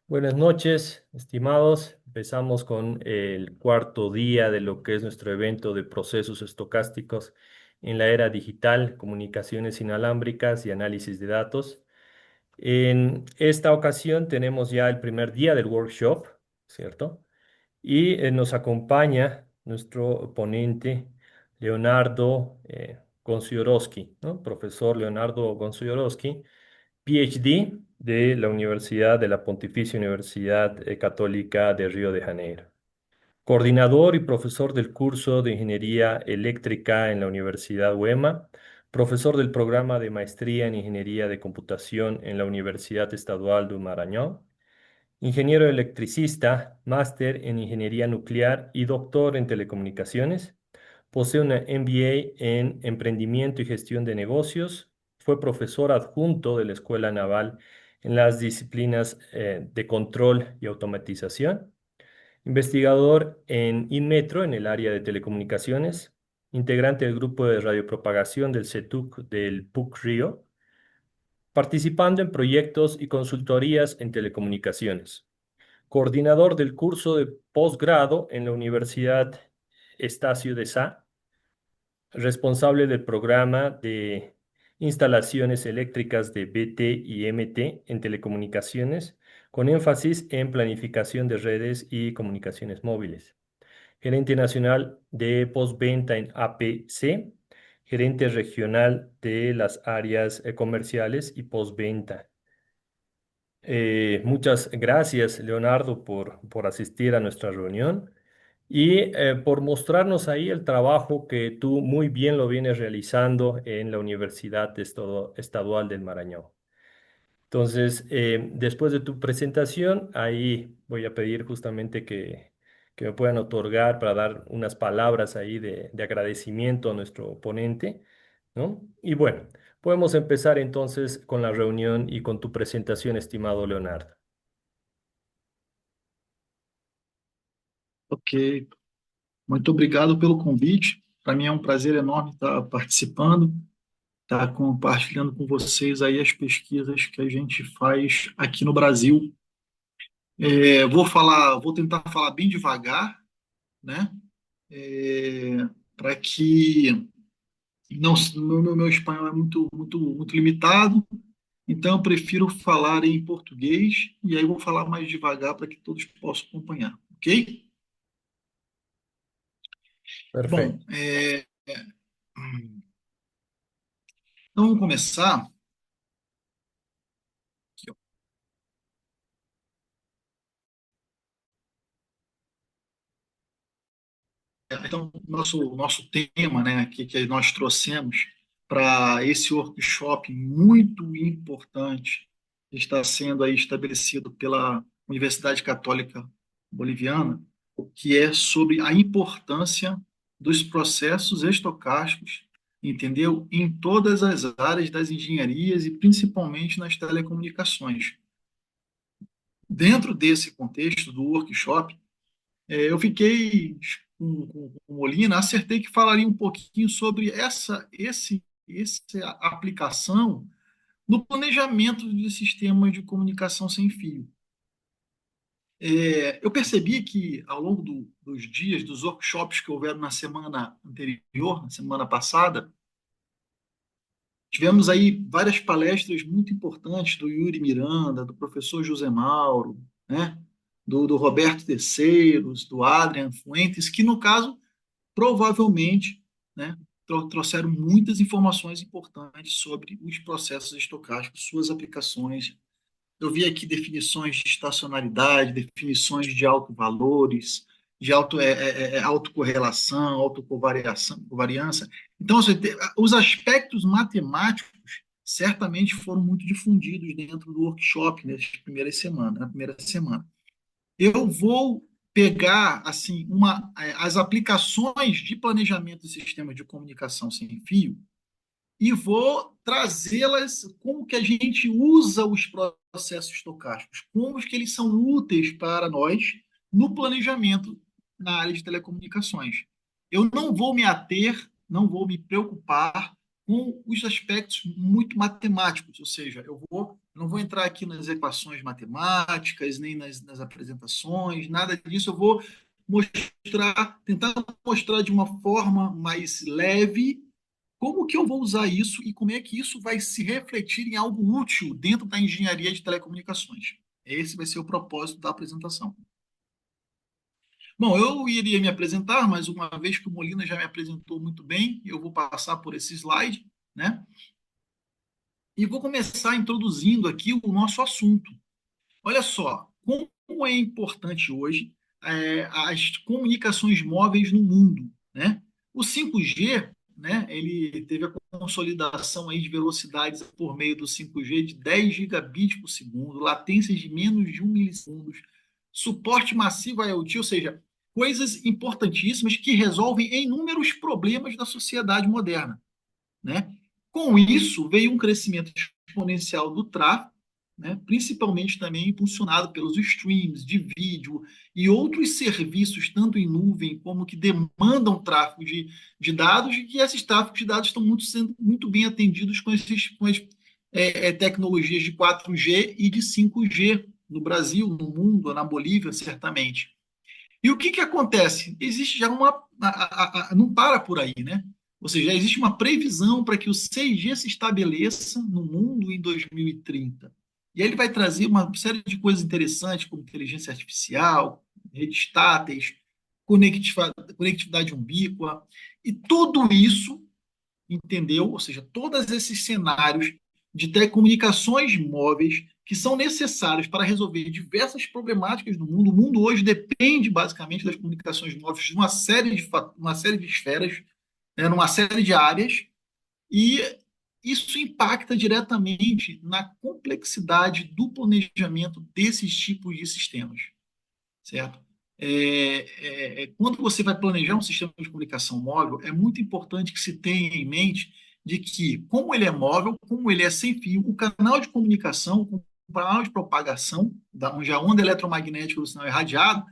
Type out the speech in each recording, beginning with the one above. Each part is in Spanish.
Buenas noches, estimados. Empezamos con el cuarto día de lo que es nuestro evento de procesos estocásticos en la era digital, comunicaciones inalámbricas y análisis de datos. En esta ocasión tenemos ya el primer día del workshop, ¿cierto? Y nos acompaña nuestro ponente, Leonardo Gonciorowski, ¿no? Profesor Leonardo Gonciorowski, PhD de la Universidad de la Pontificia Universidad Católica de Río de Janeiro. Coordinador y profesor del curso de Ingeniería Eléctrica en la Universidad UEMA, profesor del programa de Maestría en Ingeniería de Computación en la Universidad Estadual do Maranhão, ingeniero electricista, máster en Ingeniería Nuclear y doctor en Telecomunicaciones. Posee una MBA en Emprendimiento y Gestión de Negocios. Fue profesor adjunto de la Escuela Naval en las disciplinas de control y automatización. Investigador en Inmetro en el área de telecomunicaciones. Integrante del grupo de radiopropagación del CETUC del PUC Río. Participando en proyectos y consultorías en telecomunicaciones. Coordinador del curso de posgrado en la Universidad Estácio de Sá, responsable del programa de instalaciones eléctricas de BT y MT en telecomunicaciones, con énfasis en planificación de redes y comunicaciones móviles. Gerente nacional de postventa en APC, gerente regional de las áreas comerciales y postventa. Muchas gracias, Leonardo, por asistir a nuestra reunión y por mostrarnos ahí el trabajo que tú muy bien lo vienes realizando en la Universidad Estadual del Maranhão. Entonces, después de tu presentación, ahí voy a pedir justamente que me puedan otorgar para dar unas palabras ahí de agradecimiento a nuestro ponente, ¿no? Y bueno, podemos empezar entonces con la reunión y con tu presentación, estimado Leonardo. Ok, muito obrigado pelo convite. Para mim é um prazer enorme estar participando, estar compartilhando com vocês aí as pesquisas que a gente faz aqui no Brasil. Vou tentar falar bem devagar, né? Para que não, meu espanhol é muito limitado, então eu prefiro falar em português e aí vou falar mais devagar para que todos possam acompanhar, ok? Bom, Perfecto. então vamos começar. Então, nosso tema, né, que nós trouxemos para esse workshop muito importante que está sendo aí estabelecido pela Universidade Católica Boliviana, que é sobre a importância dos processos estocásticos, entendeu? Em todas as áreas das engenharias e principalmente nas telecomunicações. Dentro desse contexto do workshop, eu fiquei com Molina, acertei que falaria um pouquinho sobre essa aplicação no planejamento de sistemas de comunicação sem fio. Eu percebi que ao longo dos dias, dos workshops que houveram na semana anterior, na semana passada, tivemos aí várias palestras muito importantes do Yuri Miranda, do professor José Mauro, né? do Roberto Terceiros, do Adrian Fuentes, que no caso provavelmente, né, trouxeram muitas informações importantes sobre os processos estocásticos, suas aplicações. Eu vi aqui definições de estacionalidade, definições de autovalores, de autocorrelação, autocovariação, covariância. Então, os aspectos matemáticos certamente foram muito difundidos dentro do workshop na primeira semana. Eu vou pegar assim as aplicações de planejamento de sistemas de comunicação sem fio e vou trazê-las como que a gente usa os processos estocásticos, como que eles são úteis para nós no planejamento na área de telecomunicações. Eu não vou me ater, não vou me preocupar com os aspectos muito matemáticos, ou seja, eu vou Eu não vou entrar aqui nas equações matemáticas, nem nas apresentações, nada disso. Eu vou tentar mostrar de uma forma mais leve como que eu vou usar isso e como é que isso vai se refletir em algo útil dentro da engenharia de telecomunicações. Esse vai ser o propósito da apresentação. Bom, eu iria me apresentar, mas uma vez que o Molina já me apresentou muito bem, eu vou passar por esse slide, né? E vou começar introduzindo aqui o nosso assunto. Olha só, como é importante hoje as comunicações móveis no mundo, né? O 5G, né, ele teve a consolidação aí de velocidades por meio do 5G de 10 gigabits por segundo, latências de menos de 1 milissegundos, suporte massivo a IoT, ou seja, coisas importantíssimas que resolvem inúmeros problemas da sociedade moderna, né? Com isso, veio um crescimento exponencial do tráfego, né? Principalmente também impulsionado pelos streams de vídeo e outros serviços, tanto em nuvem como que demandam tráfego de dados, e que esses tráfegos de dados estão sendo muito bem atendidos com as tecnologias de 4G e de 5G no Brasil, no mundo, na Bolívia, certamente. E o que acontece? Existe já não para por aí, né? Ou seja, já existe uma previsão para que o 6G se estabeleça no mundo em 2030. E aí ele vai trazer uma série de coisas interessantes, como inteligência artificial, redes táteis, conectividade ubíqua, e tudo isso, entendeu? Ou seja, todos esses cenários de telecomunicações móveis que são necessários para resolver diversas problemáticas do mundo. O mundo hoje depende basicamente das comunicações móveis de uma série de esferas, né, numa série de áreas, e isso impacta diretamente na complexidade do planejamento desses tipos de sistemas, certo? Quando você vai planejar um sistema de comunicação móvel, é muito importante que se tenha em mente de que, como ele é móvel, como ele é sem fio, o canal de comunicação, o canal de propagação, onde a onda eletromagnética do sinal é radiado,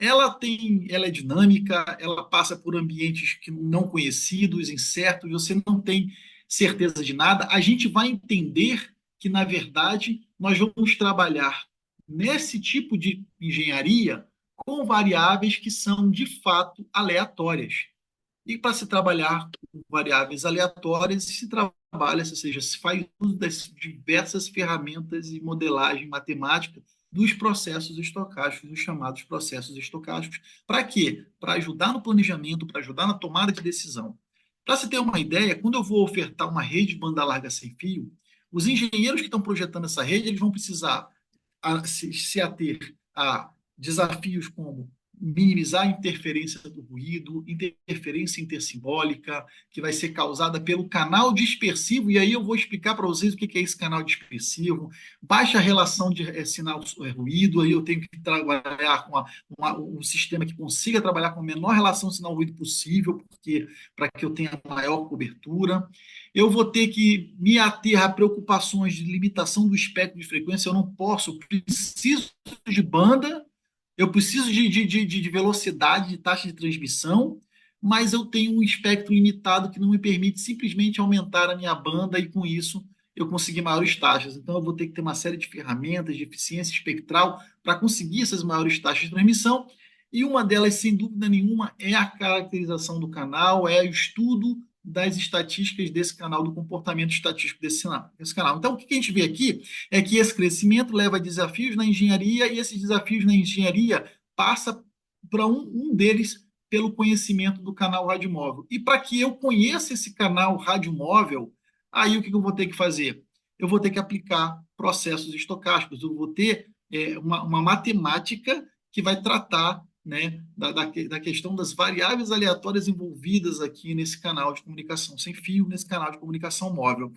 ela é dinâmica, ela passa por ambientes que não conhecidos, incertos, você não tem certeza de nada. A gente vai entender que, na verdade, nós vamos trabalhar nesse tipo de engenharia com variáveis que são de fato aleatórias. E para se trabalhar com variáveis aleatórias, se trabalha, ou seja, se faz uso das diversas ferramentas e modelagem matemática dos processos estocásticos, os chamados processos estocásticos. Para quê? Para ajudar no planejamento, para ajudar na tomada de decisão. Para se ter uma ideia, quando eu vou ofertar uma rede de banda larga sem fio, os engenheiros que estão projetando essa rede, eles vão precisar se ater a desafios como minimizar a interferência do ruído, interferência intersimbólica, que vai ser causada pelo canal dispersivo, e aí eu vou explicar para vocês o que é esse canal dispersivo, baixa relação de sinal-ruído, aí eu tenho que trabalhar com um sistema que consiga trabalhar com a menor relação sinal-ruído possível, porque para que eu tenha maior cobertura. Eu vou ter que me ater a preocupações de limitação do espectro de frequência, eu não posso, preciso de banda, eu preciso de velocidade, de taxa de transmissão, mas eu tenho um espectro limitado que não me permite simplesmente aumentar a minha banda e, com isso, eu conseguir maiores taxas. Então, eu vou ter que ter uma série de ferramentas de eficiência espectral para conseguir essas maiores taxas de transmissão. E uma delas, sem dúvida nenhuma, é a caracterização do canal, é o estudo das estatísticas desse canal, do comportamento estatístico desse canal. Então, o que a gente vê aqui é que esse crescimento leva a desafios na engenharia, e esses desafios na engenharia passa para um deles pelo conhecimento do canal radiomóvel. E para que eu conheça esse canal radiomóvel, aí o que eu vou ter que fazer? Eu vou ter que aplicar processos estocásticos, eu vou ter uma matemática que vai tratar, né, da questão das variáveis aleatórias envolvidas aqui nesse canal de comunicação sem fio, nesse canal de comunicação móvel.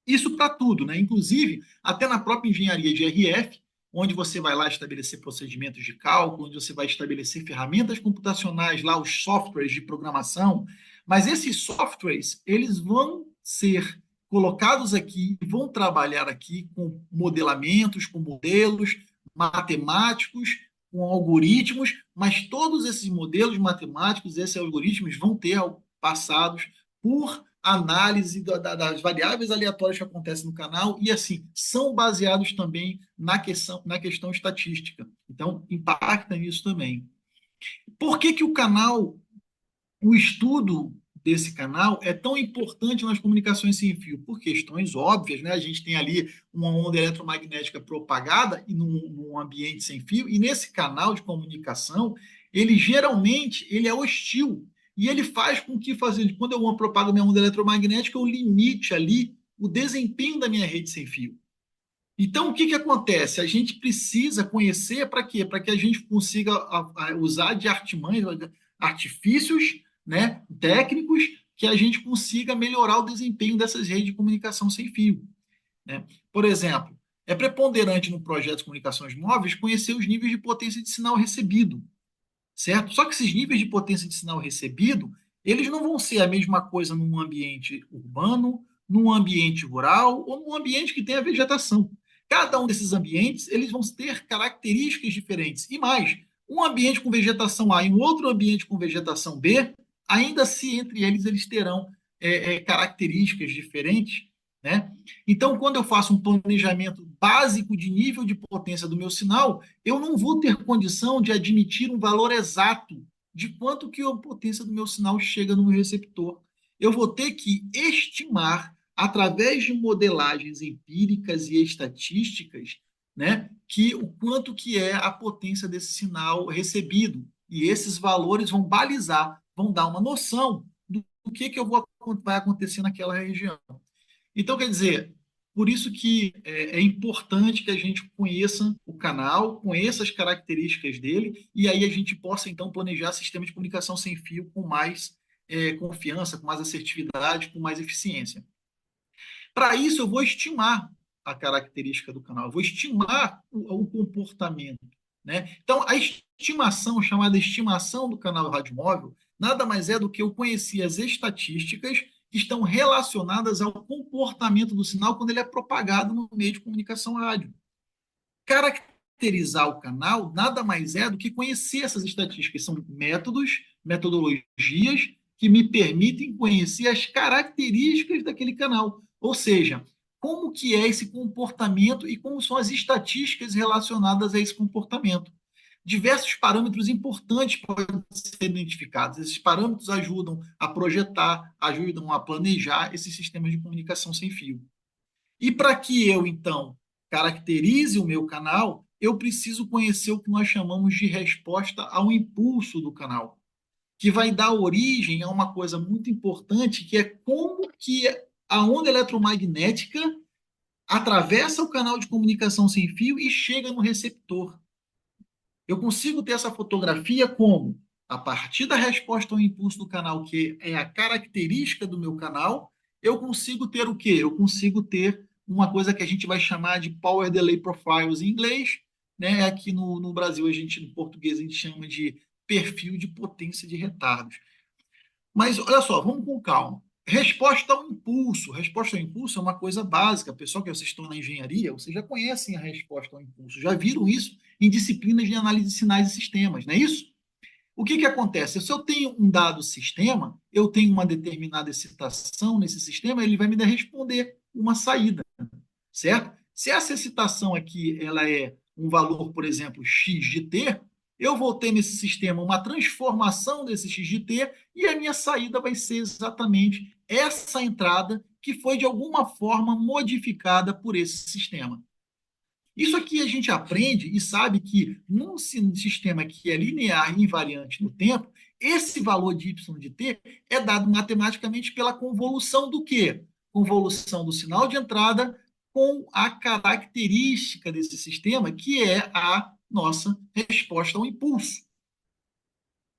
Isso para tudo, né? Inclusive, até na própria engenharia de RF, onde você vai lá estabelecer procedimentos de cálculo, onde você vai estabelecer ferramentas computacionais, lá os softwares de programação, mas esses softwares, eles vão ser colocados aqui, vão trabalhar aqui com modelamentos, com modelos matemáticos, com algoritmos, mas todos esses modelos matemáticos, esses algoritmos vão ter passados por análise das variáveis aleatórias que acontecem no canal e, assim, são baseados também na questão estatística. Então, impacta nisso também. Por que que o estudo desse canal é tão importante nas comunicações sem fio? Por questões óbvias, né? A gente tem ali uma onda eletromagnética propagada e num ambiente sem fio, e nesse canal de comunicação, ele geralmente ele é hostil. E ele faz com que, quando eu propago minha onda eletromagnética, eu limite ali o desempenho da minha rede sem fio. Então, o que que acontece? A gente precisa conhecer para quê? Para que a gente consiga usar de artimanhas, artifícios, né, técnicos, que a gente consiga melhorar o desempenho dessas redes de comunicação sem fio, né? Por exemplo, é preponderante no projeto de comunicações móveis conhecer os níveis de potência de sinal recebido, certo? Só que esses níveis de potência de sinal recebido, eles não vão ser a mesma coisa num ambiente urbano, num ambiente rural ou num ambiente que tenha vegetação. Cada um desses ambientes, eles vão ter características diferentes. E mais, um ambiente com vegetação A e um outro ambiente com vegetação B, ainda assim, entre eles terão características diferentes, né? Então, quando eu faço um planejamento básico de nível de potência do meu sinal, eu não vou ter condição de admitir um valor exato de quanto que a potência do meu sinal chega no meu receptor. Eu vou ter que estimar, através de modelagens empíricas e estatísticas, né, que o quanto que é a potência desse sinal recebido. E esses valores vão balizar, vão dar uma noção do que vai acontecer naquela região. Então, quer dizer, por isso que é importante que a gente conheça o canal, conheça as características dele, e aí a gente possa, então, planejar sistema de comunicação sem fio com mais confiança, com mais assertividade, com mais eficiência. Para isso, eu vou estimar a característica do canal, eu vou estimar o comportamento, né? Então, a estimação, chamada estimação do canal rádio-móvel, nada mais é do que eu conhecer as estatísticas que estão relacionadas ao comportamento do sinal quando ele é propagado no meio de comunicação rádio. Caracterizar o canal nada mais é do que conhecer essas estatísticas. São métodos, metodologias que me permitem conhecer as características daquele canal. Ou seja, como que é esse comportamento e como são as estatísticas relacionadas a esse comportamento. Diversos parâmetros importantes podem ser identificados. Esses parâmetros ajudam a projetar, ajudam a planejar esses sistemas de comunicação sem fio. E para que eu, então, caracterize o meu canal, eu preciso conhecer o que nós chamamos de resposta ao impulso do canal, que vai dar origem a uma coisa muito importante, que é como que a onda eletromagnética atravessa o canal de comunicação sem fio e chega no receptor. Eu consigo ter essa fotografia como? A partir da resposta ao impulso do canal, que é a característica do meu canal, eu consigo ter o quê? Eu consigo ter uma coisa que a gente vai chamar de Power Delay Profiles em inglês, né? Aqui no Brasil, no português, a gente chama de perfil de potência de retardos. Mas olha só, vamos com calma. Resposta ao impulso. Resposta ao impulso é uma coisa básica. Pessoal que vocês estão na engenharia, vocês já conhecem a resposta ao impulso, já viram isso em disciplinas de análise de sinais e sistemas, não é isso? O que que acontece? Se eu tenho um dado sistema, eu tenho uma determinada excitação nesse sistema, ele vai me responder uma saída, certo? Se essa excitação aqui ela é um valor, por exemplo, x de t, eu vou ter nesse sistema uma transformação desse x de t e a minha saída vai ser exatamente essa entrada que foi de alguma forma modificada por esse sistema. Isso aqui a gente aprende e sabe que num sistema que é linear e invariante no tempo, esse valor de y de t é dado matematicamente pela convolução do quê? Convolução do sinal de entrada com a característica desse sistema, que é a nossa resposta ao impulso,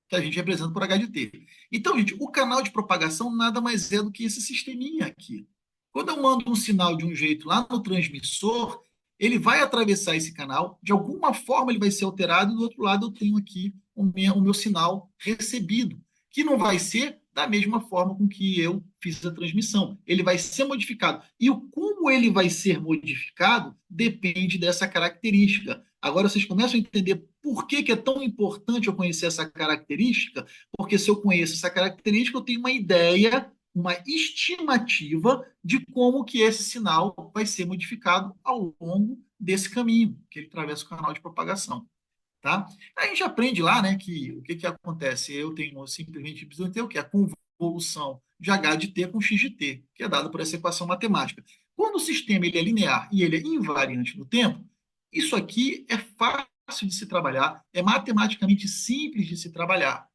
que a gente representa por h de t. Então, gente, o canal de propagação nada mais é do que esse sisteminha aqui. Quando eu mando um sinal de um jeito lá no transmissor, ele vai atravessar esse canal, de alguma forma ele vai ser alterado, e do outro lado eu tenho aqui o meu sinal recebido, que não vai ser da mesma forma com que eu fiz a transmissão. Ele vai ser modificado. E como ele vai ser modificado depende dessa característica. Agora vocês começam a entender por que que é tão importante eu conhecer essa característica, porque se eu conheço essa característica, eu tenho uma ideia uma estimativa de como que esse sinal vai ser modificado ao longo desse caminho que ele atravessa o canal de propagação. Tá? A gente aprende lá, né, que o que, que acontece? Eu tenho simplesmente o que é a convolução de H de T com X de T, que é dado por essa equação matemática. Quando o sistema ele é linear e ele é invariante no tempo, isso aqui é fácil de se trabalhar, é matematicamente simples de se trabalhar.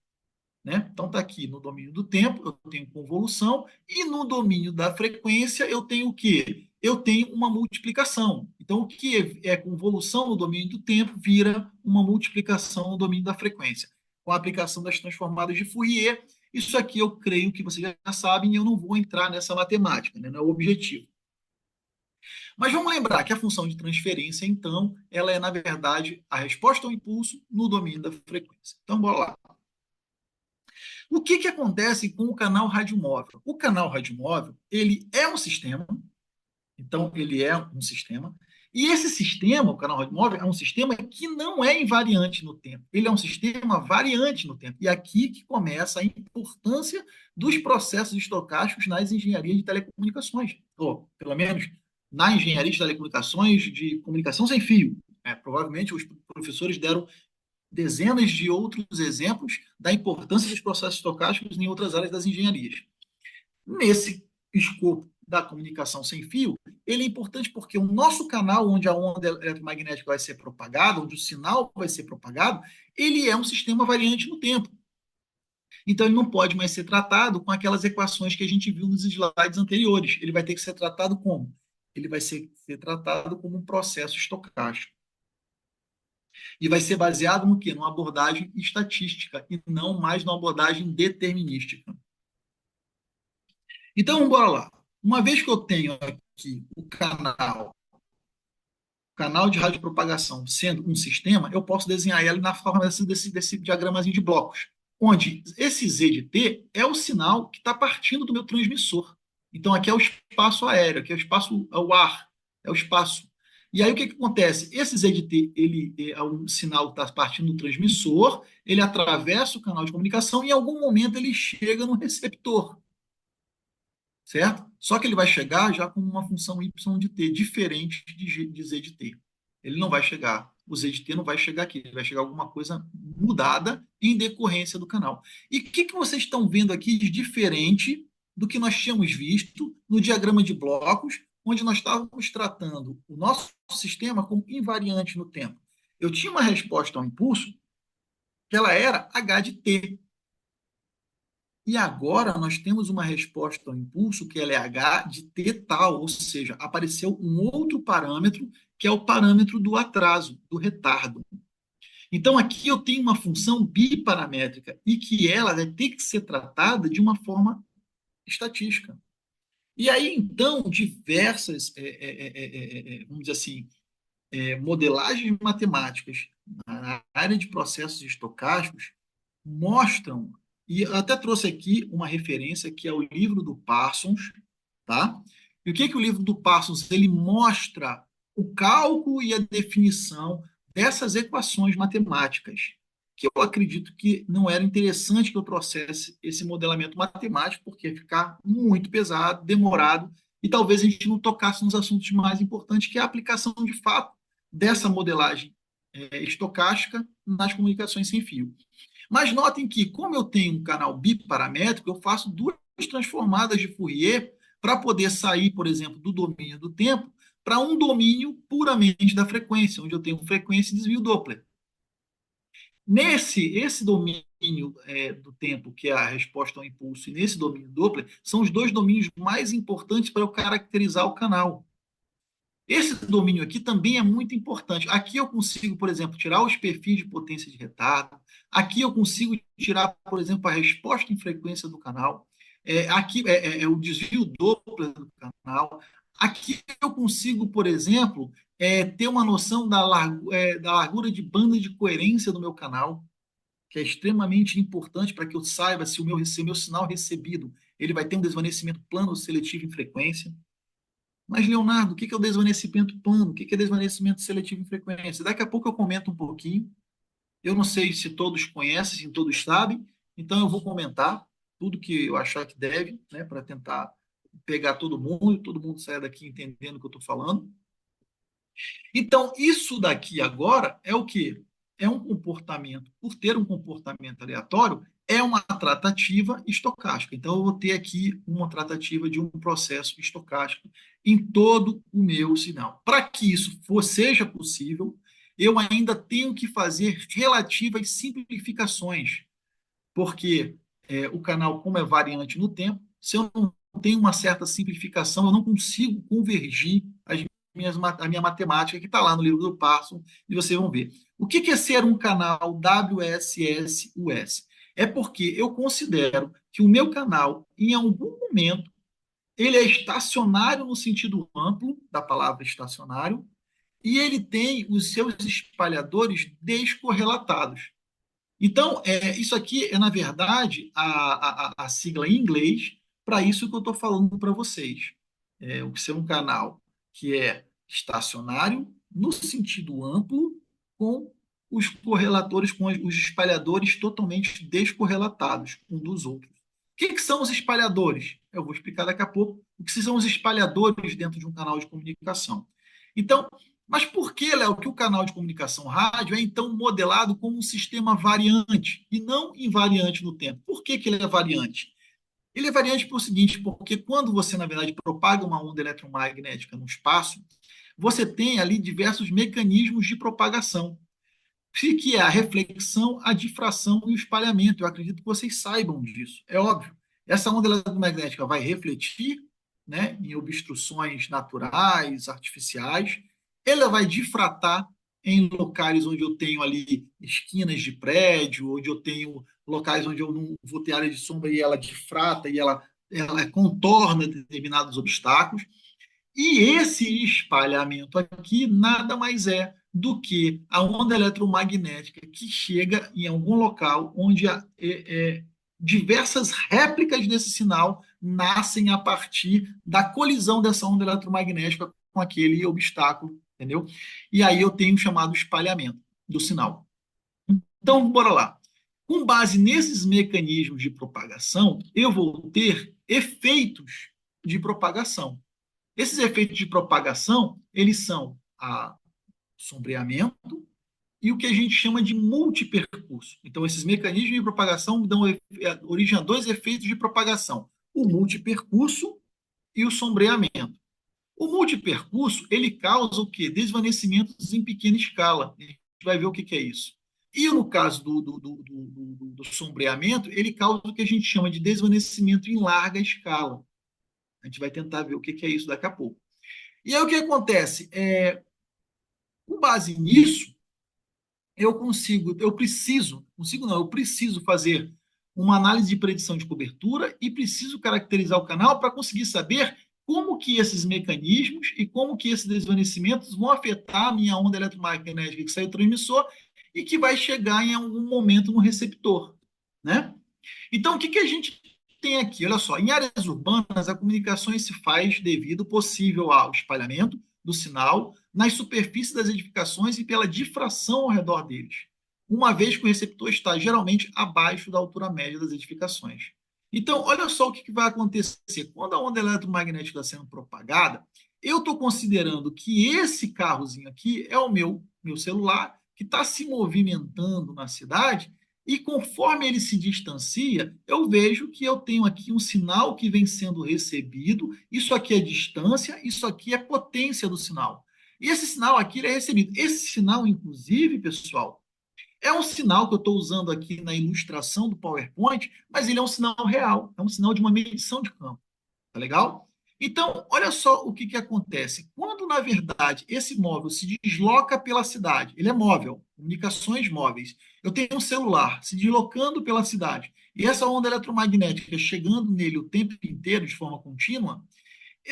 Né? Então, está aqui no domínio do tempo, eu tenho convolução, e no domínio da frequência, eu tenho o quê? Eu tenho uma multiplicação. Então, o que é convolução no domínio do tempo vira uma multiplicação no domínio da frequência, com a aplicação das transformadas de Fourier. Isso aqui eu creio que vocês já sabem, e eu não vou entrar nessa matemática, né? Não é o objetivo. Mas vamos lembrar que a função de transferência, então, ela é, na verdade, a resposta ao impulso no domínio da frequência. Então, bora lá. O que, que acontece com o canal radiomóvel? O canal radiomóvel, ele é um sistema, então ele é um sistema, e esse sistema, o canal radiomóvel, é um sistema que não é invariante no tempo, ele é um sistema variante no tempo. E aqui que começa a importância dos processos estocásticos nas engenharias de telecomunicações, ou pelo menos na engenharia de telecomunicações de comunicação sem fio. Provavelmente os professores deram dezenas de outros exemplos da importância dos processos estocásticos em outras áreas das engenharias. Nesse escopo da comunicação sem fio, ele é importante porque o nosso canal, onde a onda eletromagnética vai ser propagada, onde o sinal vai ser propagado, ele é um sistema variante no tempo. Então, ele não pode mais ser tratado com aquelas equações que a gente viu nos slides anteriores. Ele vai ter que ser tratado como? Ele vai ser tratado como um processo estocástico. E vai ser baseado no quê? Numa abordagem estatística e não mais numa abordagem determinística. Então, bora lá. Uma vez que eu tenho aqui o canal de radiopropagação sendo um sistema, eu posso desenhar ele na forma desse diagramazinho de blocos, onde esse Z de T é o sinal que está partindo do meu transmissor. Então, aqui é o espaço aéreo, aqui é o espaço, é o ar, é o espaço. E aí, o que, que acontece? Esse Z de T, ele é um sinal que está partindo do transmissor, ele atravessa o canal de comunicação e, em algum momento, ele chega no receptor, certo? Só que ele vai chegar já com uma função y de t diferente de z de t. Ele não vai chegar, o z de t não vai chegar aqui, ele vai chegar alguma coisa mudada em decorrência do canal. E o que, que vocês estão vendo aqui de diferente do que nós tínhamos visto no diagrama de blocos, onde nós estávamos tratando o nosso sistema como invariante no tempo? Eu tinha uma resposta ao impulso que ela era h de t. E agora nós temos uma resposta ao impulso que ela é h de t tal, ou seja, apareceu um outro parâmetro que é o parâmetro do atraso, do retardo. Então aqui eu tenho uma função biparamétrica e que ela vai ter que ser tratada de uma forma estatística. E aí então diversas, vamos dizer assim, modelagens matemáticas na área de processos estocásticos mostram, e eu até trouxe aqui uma referência que é o livro do Parsons, tá? E o que que o livro do Parsons ele mostra o cálculo e a definição dessas equações matemáticas, que eu acredito que não era interessante que eu trouxesse esse modelamento matemático, porque ia ficar muito pesado, demorado, e talvez a gente não tocasse nos assuntos mais importantes, que é a aplicação de fato dessa modelagem estocástica nas comunicações sem fio. Mas notem que, como eu tenho um canal biparamétrico, eu faço duas transformadas de Fourier para poder sair, por exemplo, do domínio do tempo para um domínio puramente da frequência, onde eu tenho frequência e desvio Doppler. Esse domínio do tempo, que é a resposta ao impulso, e nesse domínio Doppler, são os dois domínios mais importantes para eu caracterizar o canal. Esse domínio aqui também é muito importante. Aqui eu consigo, por exemplo, tirar os perfis de potência de retardo. Aqui eu consigo tirar, por exemplo, a resposta em frequência do canal. Aqui é o desvio Doppler do canal. Aqui eu consigo, por exemplo, ter uma noção da largura de banda de coerência do meu canal, que é extremamente importante para que eu saiba se o meu sinal recebido ele vai ter um desvanecimento plano ou seletivo em frequência. Mas, Leonardo, o que é o desvanecimento plano? O que é desvanecimento seletivo em frequência? Daqui a pouco eu comento um pouquinho. Eu não sei se todos conhecem, se todos sabem, então eu vou comentar, tudo que eu achar que deve, né, para tentar pegar todo mundo saia daqui entendendo o que eu estou falando. Então, isso daqui agora é o quê? É um comportamento, por ter um comportamento aleatório, é uma tratativa estocástica. Então, eu vou ter aqui uma tratativa de um processo estocástico em todo o meu sinal. Para que isso seja possível, eu ainda tenho que fazer relativas simplificações, porque o canal, como é variante no tempo, se eu não tenho uma certa simplificação, eu não consigo convergir a minha matemática, que está lá no livro do Parson, e vocês vão ver. O que é ser um canal WSS-US? É porque eu considero que o meu canal, em algum momento, ele é estacionário no sentido amplo da palavra estacionário, e ele tem os seus espalhadores descorrelatados. Então, isso aqui é, na verdade, a sigla em inglês para isso que eu estou falando para vocês. O que ser um canal que é estacionário, no sentido amplo, com os correlatores, com os espalhadores totalmente descorrelatados um dos outros. O que são os espalhadores? Eu vou explicar daqui a pouco o que são os espalhadores dentro de um canal de comunicação. Então, mas por que, Léo, que o canal de comunicação rádio é então modelado como um sistema variante e não invariante no tempo? Por que ele é variante? Ele é variante por seguinte, porque quando você, na verdade, propaga uma onda eletromagnética no espaço, você tem ali diversos mecanismos de propagação, que é a reflexão, a difração e o espalhamento. Eu acredito que vocês saibam disso, é óbvio. Essa onda eletromagnética vai refletir, né, em obstruções naturais, artificiais, ela vai difratar em locais onde eu tenho ali esquinas de prédio, onde eu tenho locais onde eu não vou ter área de sombra e ela difrata e ela contorna determinados obstáculos. E esse espalhamento aqui nada mais é do que a onda eletromagnética que chega em algum local onde diversas réplicas desse sinal nascem a partir da colisão dessa onda eletromagnética com aquele obstáculo, entendeu? E aí eu tenho o chamado espalhamento do sinal. Então, bora lá. Com base nesses mecanismos de propagação, eu vou ter efeitos de propagação. Esses efeitos de propagação, eles são a sombreamento e o que a gente chama de multipercurso. Então, esses mecanismos de propagação dão origem a dois efeitos de propagação: o multipercurso e o sombreamento. O multipercurso, ele causa o quê? Desvanecimentos em pequena escala. A gente vai ver o que é isso. E no caso do sombreamento, ele causa o que a gente chama de desvanecimento em larga escala. A gente vai tentar ver o que é isso daqui a pouco. E aí o que acontece? Com base nisso, eu preciso fazer uma análise de predição de cobertura e preciso caracterizar o canal para conseguir saber como que esses mecanismos e como que esses desvanecimentos vão afetar a minha onda eletromagnética que sai do transmissor e que vai chegar em algum momento no receptor, né? Então, o que a gente tem aqui? Olha só, em áreas urbanas, a comunicação se faz devido possível ao espalhamento do sinal nas superfícies das edificações e pela difração ao redor deles, uma vez que o receptor está geralmente abaixo da altura média das edificações. Então, olha só o que vai acontecer. Quando a onda eletromagnética está sendo propagada, eu estou considerando que esse carrozinho aqui é o meu celular, que está se movimentando na cidade, e conforme ele se distancia, eu vejo que eu tenho aqui um sinal que vem sendo recebido. Isso aqui é distância, isso aqui é potência do sinal. E esse sinal aqui ele é recebido. Esse sinal, inclusive, pessoal, é um sinal que eu estou usando aqui na ilustração do PowerPoint, mas ele é um sinal real, é um sinal de uma medição de campo. Tá legal? Então, olha só o que acontece. Quando, na verdade, esse móvel se desloca pela cidade, ele é móvel, comunicações móveis. Eu tenho um celular se deslocando pela cidade e essa onda eletromagnética chegando nele o tempo inteiro, de forma contínua,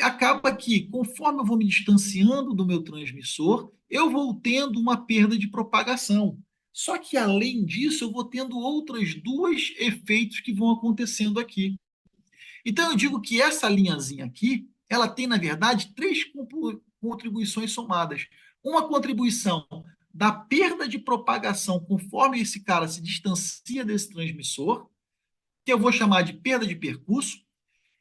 acaba que, conforme eu vou me distanciando do meu transmissor, eu vou tendo uma perda de propagação. Só que, além disso, eu vou tendo outros dois efeitos que vão acontecendo aqui. Então, eu digo que essa linhazinha aqui, ela tem, na verdade, três contribuições somadas. Uma contribuição da perda de propagação conforme esse cara se distancia desse transmissor, que eu vou chamar de perda de percurso,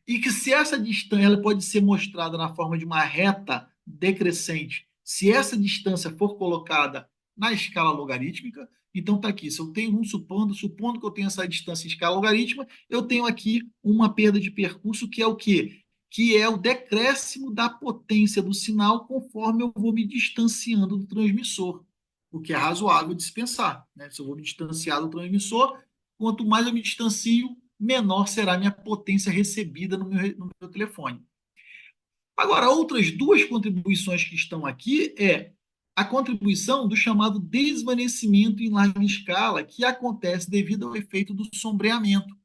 e que se essa distância ela pode ser mostrada na forma de uma reta decrescente, se essa distância for colocada na escala logarítmica, então está aqui, se eu tenho supondo que eu tenho essa distância em escala logarítmica, eu tenho aqui uma perda de percurso que é o quê? Que é o decréscimo da potência do sinal conforme eu vou me distanciando do transmissor, o que é razoável de se pensar, né? Se eu vou me distanciar do transmissor, quanto mais eu me distancio, menor será a minha potência recebida no meu telefone. Agora, outras duas contribuições que estão aqui é a contribuição do chamado desvanecimento em larga escala, que acontece devido ao efeito do sombreamento,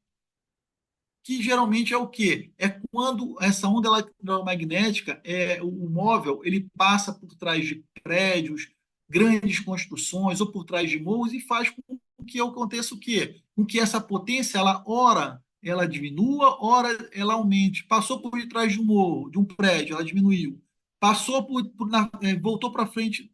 que geralmente é o quê? É quando essa onda eletromagnética, o móvel, ele passa por trás de prédios, grandes construções ou por trás de morros e faz com que aconteça o quê? Com que essa potência, ela ora ela diminua, ora ela aumente. Passou por trás de um morro, de um prédio, ela diminuiu. Passou voltou para frente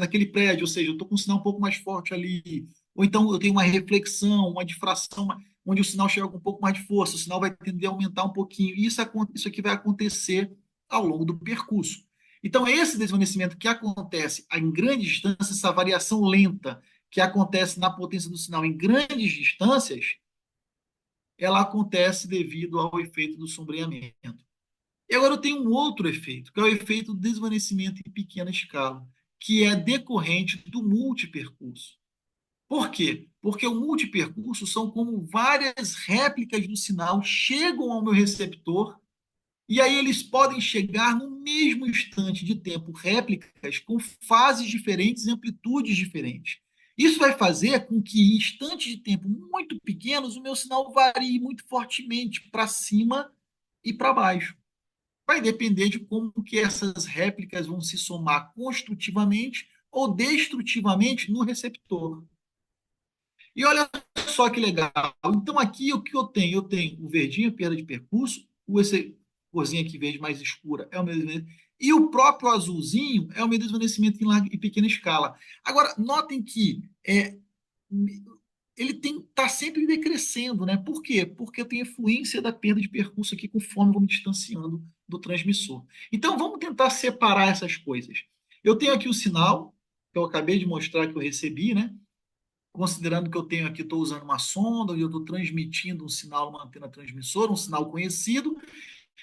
daquele prédio, ou seja, eu estou com um sinal um pouco mais forte ali. Ou então eu tenho uma reflexão, uma difração, onde o sinal chega com um pouco mais de força, o sinal vai tender a aumentar um pouquinho. E isso aqui vai acontecer ao longo do percurso. Então, esse desvanecimento que acontece em grande distância, essa variação lenta que acontece na potência do sinal em grandes distâncias, ela acontece devido ao efeito do sombreamento. E agora eu tenho um outro efeito, que é o efeito do desvanecimento em pequena escala, que é decorrente do multipercurso. Por quê? Porque o multipercurso são como várias réplicas do sinal chegam ao meu receptor e aí eles podem chegar no mesmo instante de tempo, réplicas com fases diferentes e amplitudes diferentes. Isso vai fazer com que em instantes de tempo muito pequenos o meu sinal varie muito fortemente para cima e para baixo. Vai depender de como que essas réplicas vão se somar construtivamente ou destrutivamente no receptor. E olha só que legal. Então, aqui o que eu tenho? Eu tenho o verdinho, perda de percurso, esse corzinho aqui verde mais escura é o meu desvanecimento, e o próprio azulzinho é o meu desvanecimento em pequena escala. Agora, notem que ele está sempre decrescendo, né? Por quê? Porque eu tenho influência da perda de percurso aqui conforme eu vou me distanciando do transmissor. Então, vamos tentar separar essas coisas. Eu tenho aqui o sinal, que eu acabei de mostrar que eu recebi, né? Considerando que eu tenho aqui, estou usando uma sonda e eu estou transmitindo um sinal, uma antena transmissora, um sinal conhecido,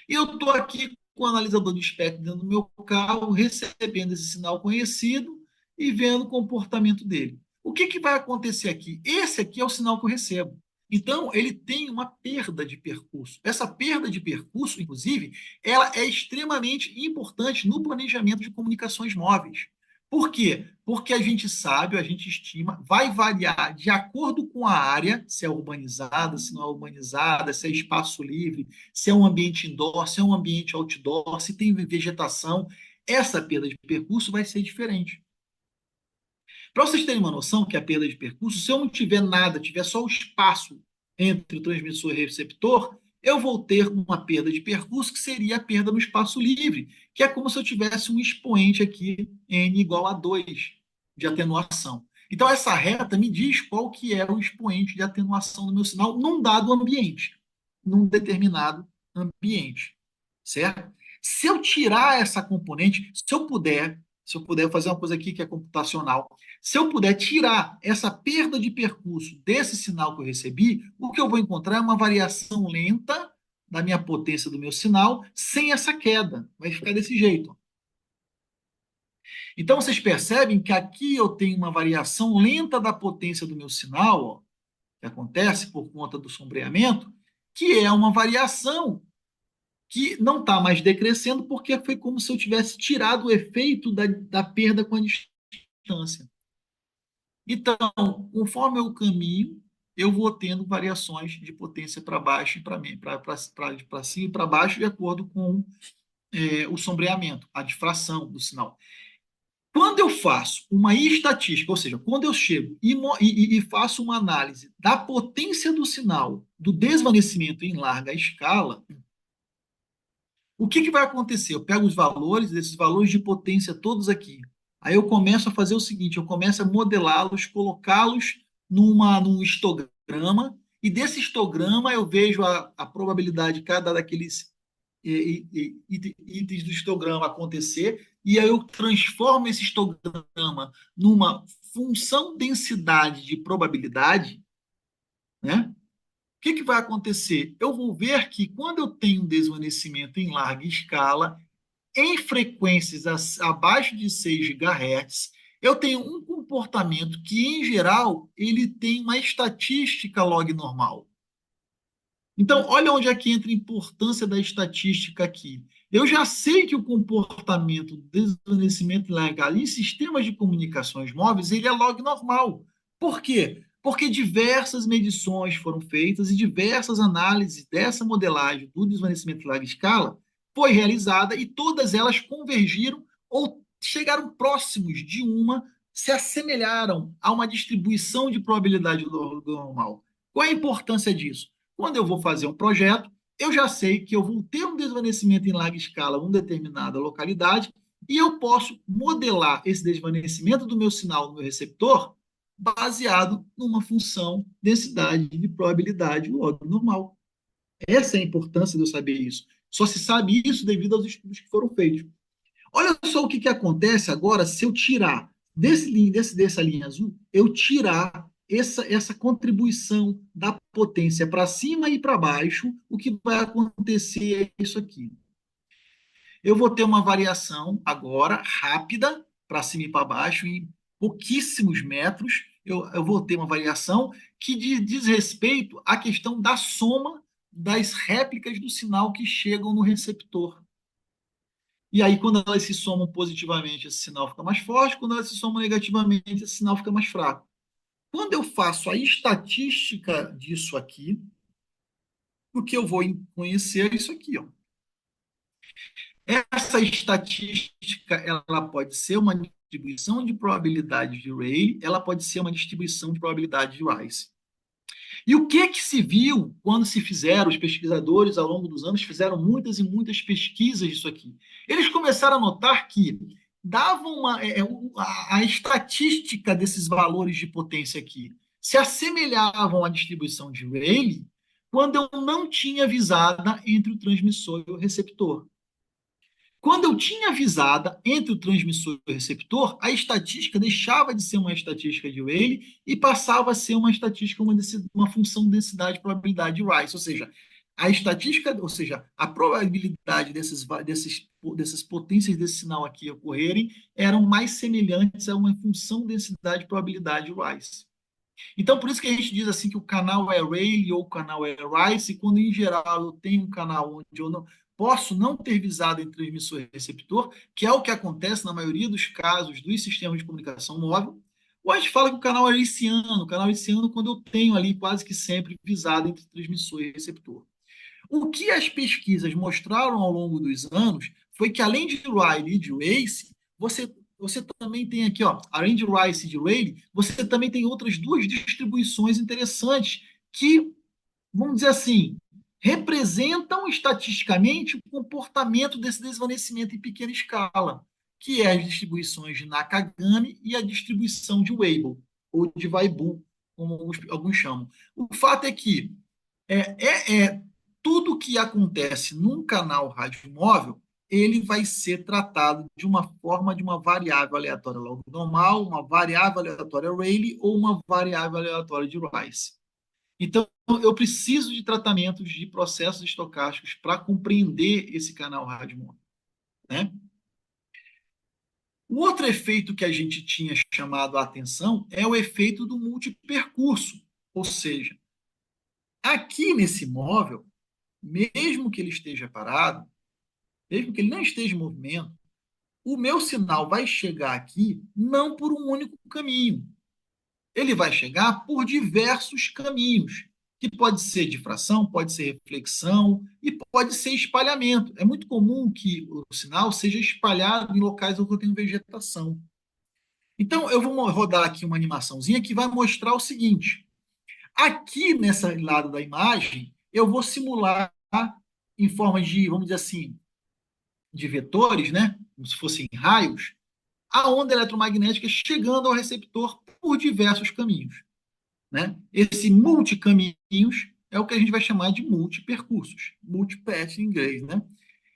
e eu estou aqui com o analisador de espectro dentro do meu carro, recebendo esse sinal conhecido e vendo o comportamento dele. O que, que vai acontecer aqui? Esse aqui é o sinal que eu recebo. Então, ele tem uma perda de percurso. Essa perda de percurso, inclusive, ela é extremamente importante no planejamento de comunicações móveis. Por quê? Porque a gente sabe, a gente estima, vai variar de acordo com a área, se é urbanizada, se não é urbanizada, se é espaço livre, se é um ambiente indoor, se é um ambiente outdoor, se tem vegetação. Essa perda de percurso vai ser diferente. Para vocês terem uma noção que a perda de percurso, se eu não tiver nada, tiver só o espaço entre o transmissor e o receptor, eu vou ter uma perda de percurso que seria a perda no espaço livre, que é como se eu tivesse um expoente aqui, n igual a 2 de atenuação. Então, essa reta me diz qual que é o expoente de atenuação do meu sinal num dado ambiente, num determinado ambiente, certo? Se eu tirar essa componente, se eu puder fazer uma coisa aqui que é computacional, se eu puder tirar essa perda de percurso desse sinal que eu recebi, o que eu vou encontrar é uma variação lenta da minha potência do meu sinal, sem essa queda. Vai ficar desse jeito. Então, vocês percebem que aqui eu tenho uma variação lenta da potência do meu sinal, ó, que acontece por conta do sombreamento, que é uma variação que não está mais decrescendo, porque foi como se eu tivesse tirado o efeito da perda com a distância. Então, conforme eu caminho, eu vou tendo variações de potência para baixo e para cima e para baixo, de acordo com o sombreamento, a difração do sinal. Quando eu faço uma estatística, ou seja, quando eu chego e faço uma análise da potência do sinal, do desvanecimento em larga escala, o que, que vai acontecer? Eu pego os valores, esses valores de potência todos aqui. Aí eu começo a fazer o seguinte: eu começo a modelá-los, colocá-los num histograma e desse histograma eu vejo a probabilidade de cada daqueles itens do histograma acontecer, e aí eu transformo esse histograma numa função densidade de probabilidade, né? O que vai acontecer? Eu vou ver que quando eu tenho um desvanecimento em larga escala, em frequências abaixo de 6 GHz, eu tenho um comportamento que, em geral, ele tem uma estatística log normal. Então, olha onde é que entra a importância da estatística aqui. Eu já sei que o comportamento do desvanecimento legal em sistemas de comunicações móveis ele é log normal. Por quê? Porque diversas medições foram feitas e diversas análises dessa modelagem do desvanecimento em larga escala foi realizada e todas elas convergiram ou chegaram próximos de uma, se assemelharam a uma distribuição de probabilidade normal. Qual é a importância disso? Quando eu vou fazer um projeto, eu já sei que eu vou ter um desvanecimento em larga escala em uma determinada localidade e eu posso modelar esse desvanecimento do meu sinal no meu receptor baseado numa função densidade de probabilidade log normal. Essa é a importância de eu saber isso. Só se sabe isso devido aos estudos que foram feitos. Olha só o que acontece agora se eu tirar dessa linha azul, eu tirar essa contribuição da potência para cima e para baixo, o que vai acontecer é isso aqui. Eu vou ter uma variação agora rápida, para cima e para baixo, em pouquíssimos metros. Eu vou ter uma variação que diz respeito à questão da soma das réplicas do sinal que chegam no receptor. E aí, quando elas se somam positivamente, esse sinal fica mais forte, quando elas se somam negativamente, esse sinal fica mais fraco. Quando eu faço a estatística disso aqui, o que eu vou conhecer é isso aqui. Ó. Essa estatística ela pode ser uma distribuição de probabilidade de Rayleigh, ela pode ser uma distribuição de probabilidade de Rice. E o que se viu quando se fizeram, os pesquisadores ao longo dos anos fizeram muitas e muitas pesquisas disso aqui. Eles começaram a notar que davam a estatística desses valores de potência aqui se assemelhavam à distribuição de Rayleigh quando eu não tinha visada entre o transmissor e o receptor. Quando eu tinha visada entre o transmissor e o receptor, a estatística deixava de ser uma estatística de Rayleigh e passava a ser uma estatística, uma função densidade probabilidade de Rice, ou seja, a estatística, ou seja, a probabilidade dessas potências desse sinal aqui ocorrerem eram mais semelhantes a uma função densidade probabilidade de Rice. Então, por isso que a gente diz assim que o canal é Rayleigh ou o canal é Rice, e quando em geral eu tenho um canal onde eu não posso não ter visado entre transmissor e receptor, que é o que acontece na maioria dos casos dos sistemas de comunicação móvel, ou a gente fala que o canal é hertziano, quando eu tenho ali quase que sempre visado entre transmissor e receptor. O que as pesquisas mostraram ao longo dos anos foi que, além de Rayleigh e de Rice, você também tem aqui, ó, além de Rice e de Rayleigh, você também tem outras duas distribuições interessantes que, vamos dizer assim, representam estatisticamente o comportamento desse desvanecimento em pequena escala, que é as distribuições de Nakagami e a distribuição de Weibull, ou de Weibull, como alguns chamam. O fato é que tudo que acontece num canal radiomóvel, ele vai ser tratado de uma forma de uma variável aleatória log normal, uma variável aleatória Rayleigh ou uma variável aleatória de Rice. Então, eu preciso de tratamentos de processos estocásticos para compreender esse canal radiomóvel. Né? O outro efeito que a gente tinha chamado a atenção é o efeito do multipercurso, ou seja, aqui nesse móvel, mesmo que ele esteja parado, mesmo que ele não esteja em movimento, o meu sinal vai chegar aqui não por um único caminho. Ele vai chegar por diversos caminhos, que pode ser difração, pode ser reflexão e pode ser espalhamento. É muito comum que o sinal seja espalhado em locais onde eu tenho vegetação. Então, eu vou rodar aqui uma animaçãozinha que vai mostrar o seguinte. Aqui, nesse lado da imagem, eu vou simular em forma de, vamos dizer assim, de vetores, né? Como se fossem raios, a onda eletromagnética chegando ao receptor por diversos caminhos. né? Esse multicaminhos é o que a gente vai chamar de multipercursos, multipath em inglês, né?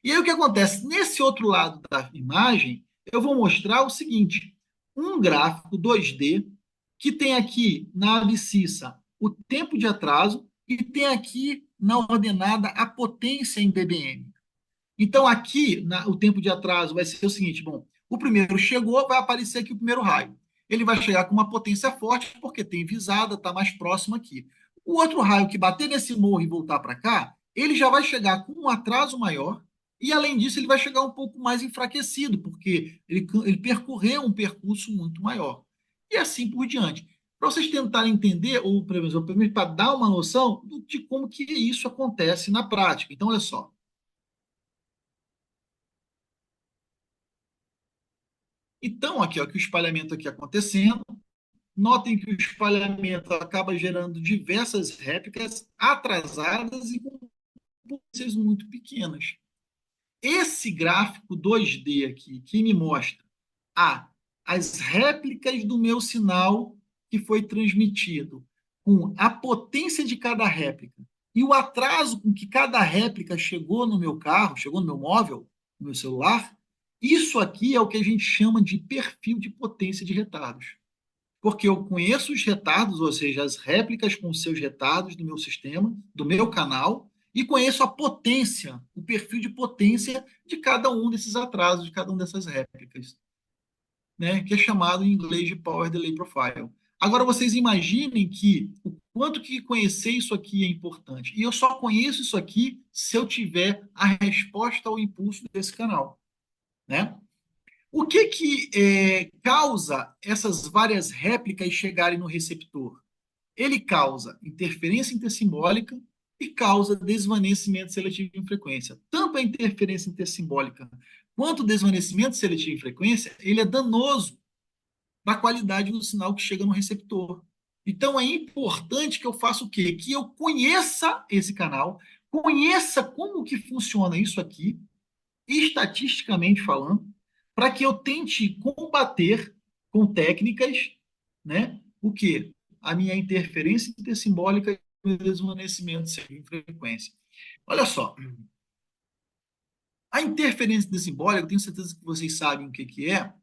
E aí o que acontece? Nesse outro lado da imagem, eu vou mostrar o seguinte: um gráfico 2D que tem aqui na abscissa o tempo de atraso e tem aqui na ordenada a potência em dBm. Então, aqui, o tempo de atraso vai ser o seguinte: bom, o primeiro chegou, vai aparecer aqui o primeiro raio. Ele vai chegar com uma potência forte, porque tem visada, está mais próximo aqui. O outro raio que bater nesse morro e voltar para cá, ele já vai chegar com um atraso maior, e além disso, ele vai chegar um pouco mais enfraquecido, porque ele percorreu um percurso muito maior. E assim por diante. Para vocês tentarem entender, ou para dar uma noção de como que isso acontece na prática. Então, olha só. Então, aqui, ó, que o espalhamento aqui acontecendo. Notem que o espalhamento acaba gerando diversas réplicas atrasadas e com potências muito pequenas. Esse gráfico 2D aqui, que me mostra as réplicas do meu sinal que foi transmitido, com a potência de cada réplica e o atraso com que cada réplica chegou no meu carro, chegou no meu móvel, no meu celular, isso aqui é o que a gente chama de perfil de potência de retardos, porque eu conheço os retardos, ou seja, as réplicas com seus retardos do meu sistema, do meu canal, e conheço a potência, o perfil de potência de cada um desses atrasos, de cada uma dessas réplicas, né? Que é chamado em inglês de Power Delay Profile. Agora, vocês imaginem que o quanto que conhecer isso aqui é importante. E eu só conheço isso aqui se eu tiver a resposta ao impulso desse canal, né? O que que causa essas várias réplicas chegarem no receptor? Ele causa interferência intersimbólica e causa desvanecimento seletivo em frequência. Tanto a interferência intersimbólica quanto o desvanecimento seletivo em frequência, ele é danoso para a qualidade do sinal que chega no receptor. Então é importante que eu faça o quê? Que eu conheça esse canal, conheça como que funciona isso aqui, estatisticamente falando, para que eu tente combater com técnicas, né, o que? A minha interferência intersimbólica e o desvanecimento sem frequência. Olha só, a interferência intersimbólica, eu tenho certeza que vocês sabem o que, que é,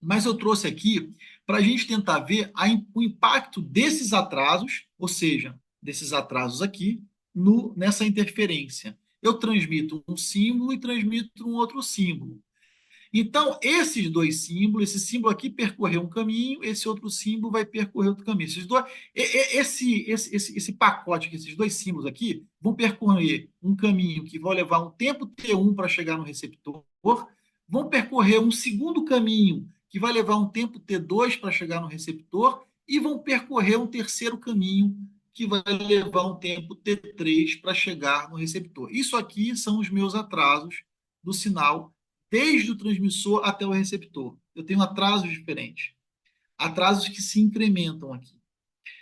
mas eu trouxe aqui para a gente tentar ver o impacto desses atrasos, ou seja, desses atrasos aqui, nessa interferência. Eu transmito um símbolo e transmito um outro símbolo. Então, esses dois símbolos, esse símbolo aqui percorreu um caminho, esse outro símbolo vai percorrer outro caminho. Esse pacote, esses dois símbolos aqui, vão percorrer um caminho que vai levar um tempo T1 para chegar no receptor, vão percorrer um segundo caminho que vai levar um tempo T2 para chegar no receptor, e vão percorrer um terceiro caminho que vai levar um tempo T3 para chegar no receptor. Isso aqui são os meus atrasos do sinal desde o transmissor até o receptor. Eu tenho atrasos diferentes, atrasos que se incrementam aqui.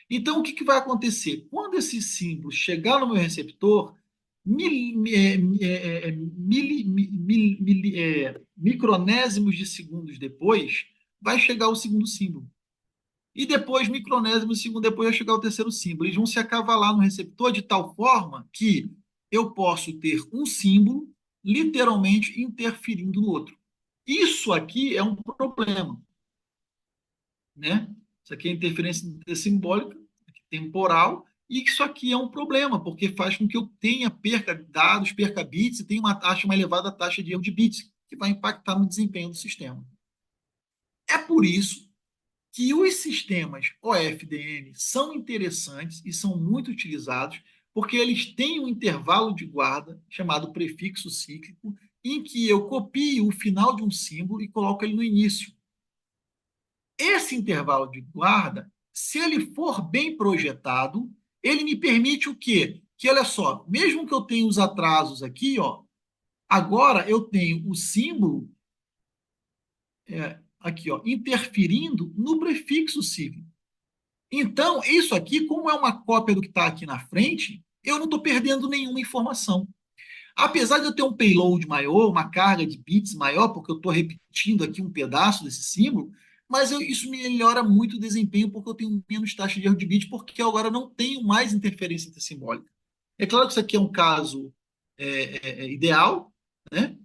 Então, o que, que vai acontecer? Quando esse símbolo chegar no meu receptor, micronésimos de segundos depois, vai chegar o segundo símbolo. E depois, micronésimos de segundo depois, vai chegar o terceiro símbolo. Eles vão se acavalar no receptor de tal forma que eu posso ter um símbolo literalmente interferindo no outro. Isso aqui é um problema, né? Isso aqui é interferência simbólica, temporal, e isso aqui é um problema, porque faz com que eu tenha perca dados, perca bits, e tenha uma elevada taxa de erro de bits, que vai impactar no desempenho do sistema. É por isso que os sistemas OFDM são interessantes e são muito utilizados, porque eles têm um intervalo de guarda chamado prefixo cíclico, em que eu copio o final de um símbolo e coloco ele no início. Esse intervalo de guarda, se ele for bem projetado, ele me permite o quê? Que, olha só, mesmo que eu tenha os atrasos aqui, ó, agora eu tenho o símbolo aqui, ó, interferindo no prefixo cíclico. Então, isso aqui, como é uma cópia do que está aqui na frente, eu não estou perdendo nenhuma informação. Apesar de eu ter um payload maior, uma carga de bits maior, porque eu estou repetindo aqui um pedaço desse símbolo, mas isso melhora muito o desempenho porque eu tenho menos taxa de erro de bit, porque eu agora não tenho mais interferência intersimbólica. É claro que isso aqui é um caso ideal, né?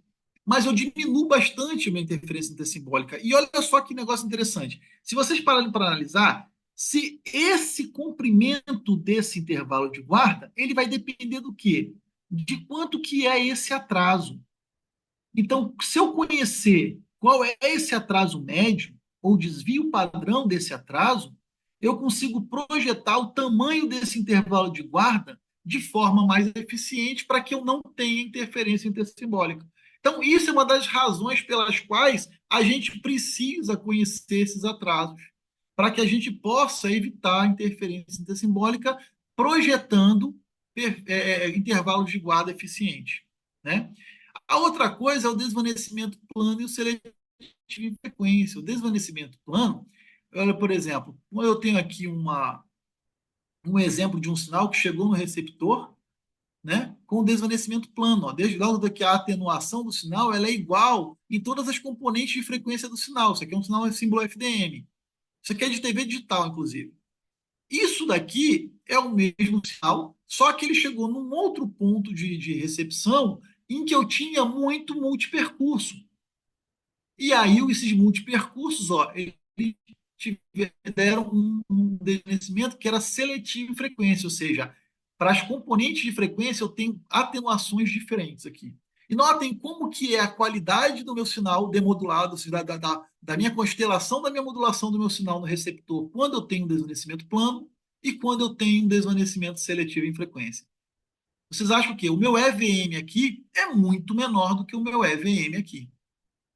Mas eu diminuo bastante a minha interferência intersimbólica. E olha só que negócio interessante. Se vocês pararem para analisar, se esse comprimento desse intervalo de guarda, ele vai depender do quê? De quanto que é esse atraso. Então, se eu conhecer qual é esse atraso médio ou desvio padrão desse atraso, eu consigo projetar o tamanho desse intervalo de guarda de forma mais eficiente para que eu não tenha interferência intersimbólica. Então, isso é uma das razões pelas quais a gente precisa conhecer esses atrasos, para que a gente possa evitar a interferência intersimbólica projetando intervalos de guarda eficientes, né? A outra coisa é o desvanecimento plano e o seletivo em frequência. O desvanecimento plano, olha, por exemplo, eu tenho aqui um exemplo de um sinal que chegou no receptor, né, com desvanecimento plano. Ó. Desde logo que a atenuação do sinal ela é igual em todas as componentes de frequência do sinal. Isso aqui é um sinal símbolo FDM. Isso aqui é de TV digital, inclusive. Isso daqui é o mesmo sinal, só que ele chegou num outro ponto de recepção em que eu tinha muito multipercurso. E aí, esses multipercursos, ó, eles deram um desvanecimento que era seletivo em frequência, ou seja, para as componentes de frequência eu tenho atenuações diferentes aqui. E notem como que é a qualidade do meu sinal demodulado, ou seja, da minha constelação da minha modulação do meu sinal no receptor, quando eu tenho um desvanecimento plano e quando eu tenho um desvanecimento seletivo em frequência. Vocês acham que o meu EVM aqui é muito menor do que o meu EVM aqui,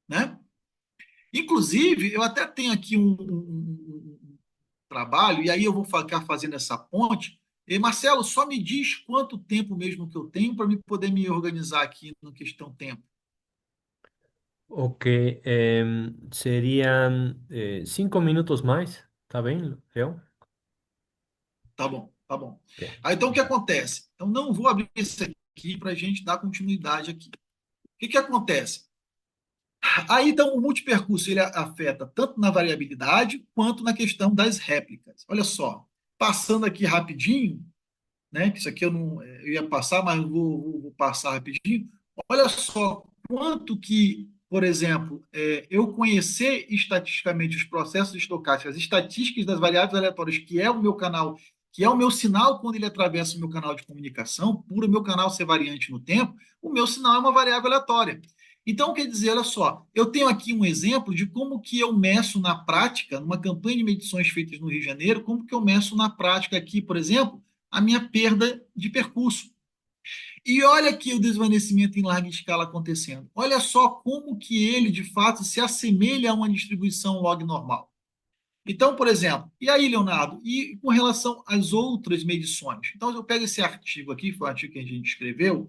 né? Inclusive, eu até tenho aqui um trabalho, e aí eu vou ficar fazendo essa ponte. E, Marcelo, só me diz quanto tempo mesmo que eu tenho para me poder me organizar aqui na questão tempo. Ok, serían 5 minutos más, ¿está bien, Leo? Tá bom, tá bom. Ok. Aí, então, o que acontece? Então, não vou abrir isso aqui para a gente dar continuidade aqui. O que acontece? Aí, então, o multipercurso ele afeta tanto na variabilidade quanto na questão das réplicas. Olha só, passando aqui rapidinho, né? Que isso aqui eu ia passar, mas vou passar rapidinho. Olha só quanto que, por exemplo, eu conhecer estatisticamente os processos estocásticos, as estatísticas das variáveis aleatórias, que é o meu canal, que é o meu sinal quando ele atravessa o meu canal de comunicação, por o meu canal ser variante no tempo, o meu sinal é uma variável aleatória. Então, quer dizer, olha só, eu tenho aqui um exemplo de como que eu meço na prática, numa campanha de medições feitas no Rio de Janeiro, como que eu meço na prática aqui, por exemplo, a minha perda de percurso. E olha aqui o desvanecimento em larga escala acontecendo. Olha só como que ele, de fato, se assemelha a uma distribuição log normal. Então, por exemplo, e aí, Leonardo, e com relação às outras medições? Então, eu pego esse artigo aqui, foi um artigo que a gente escreveu,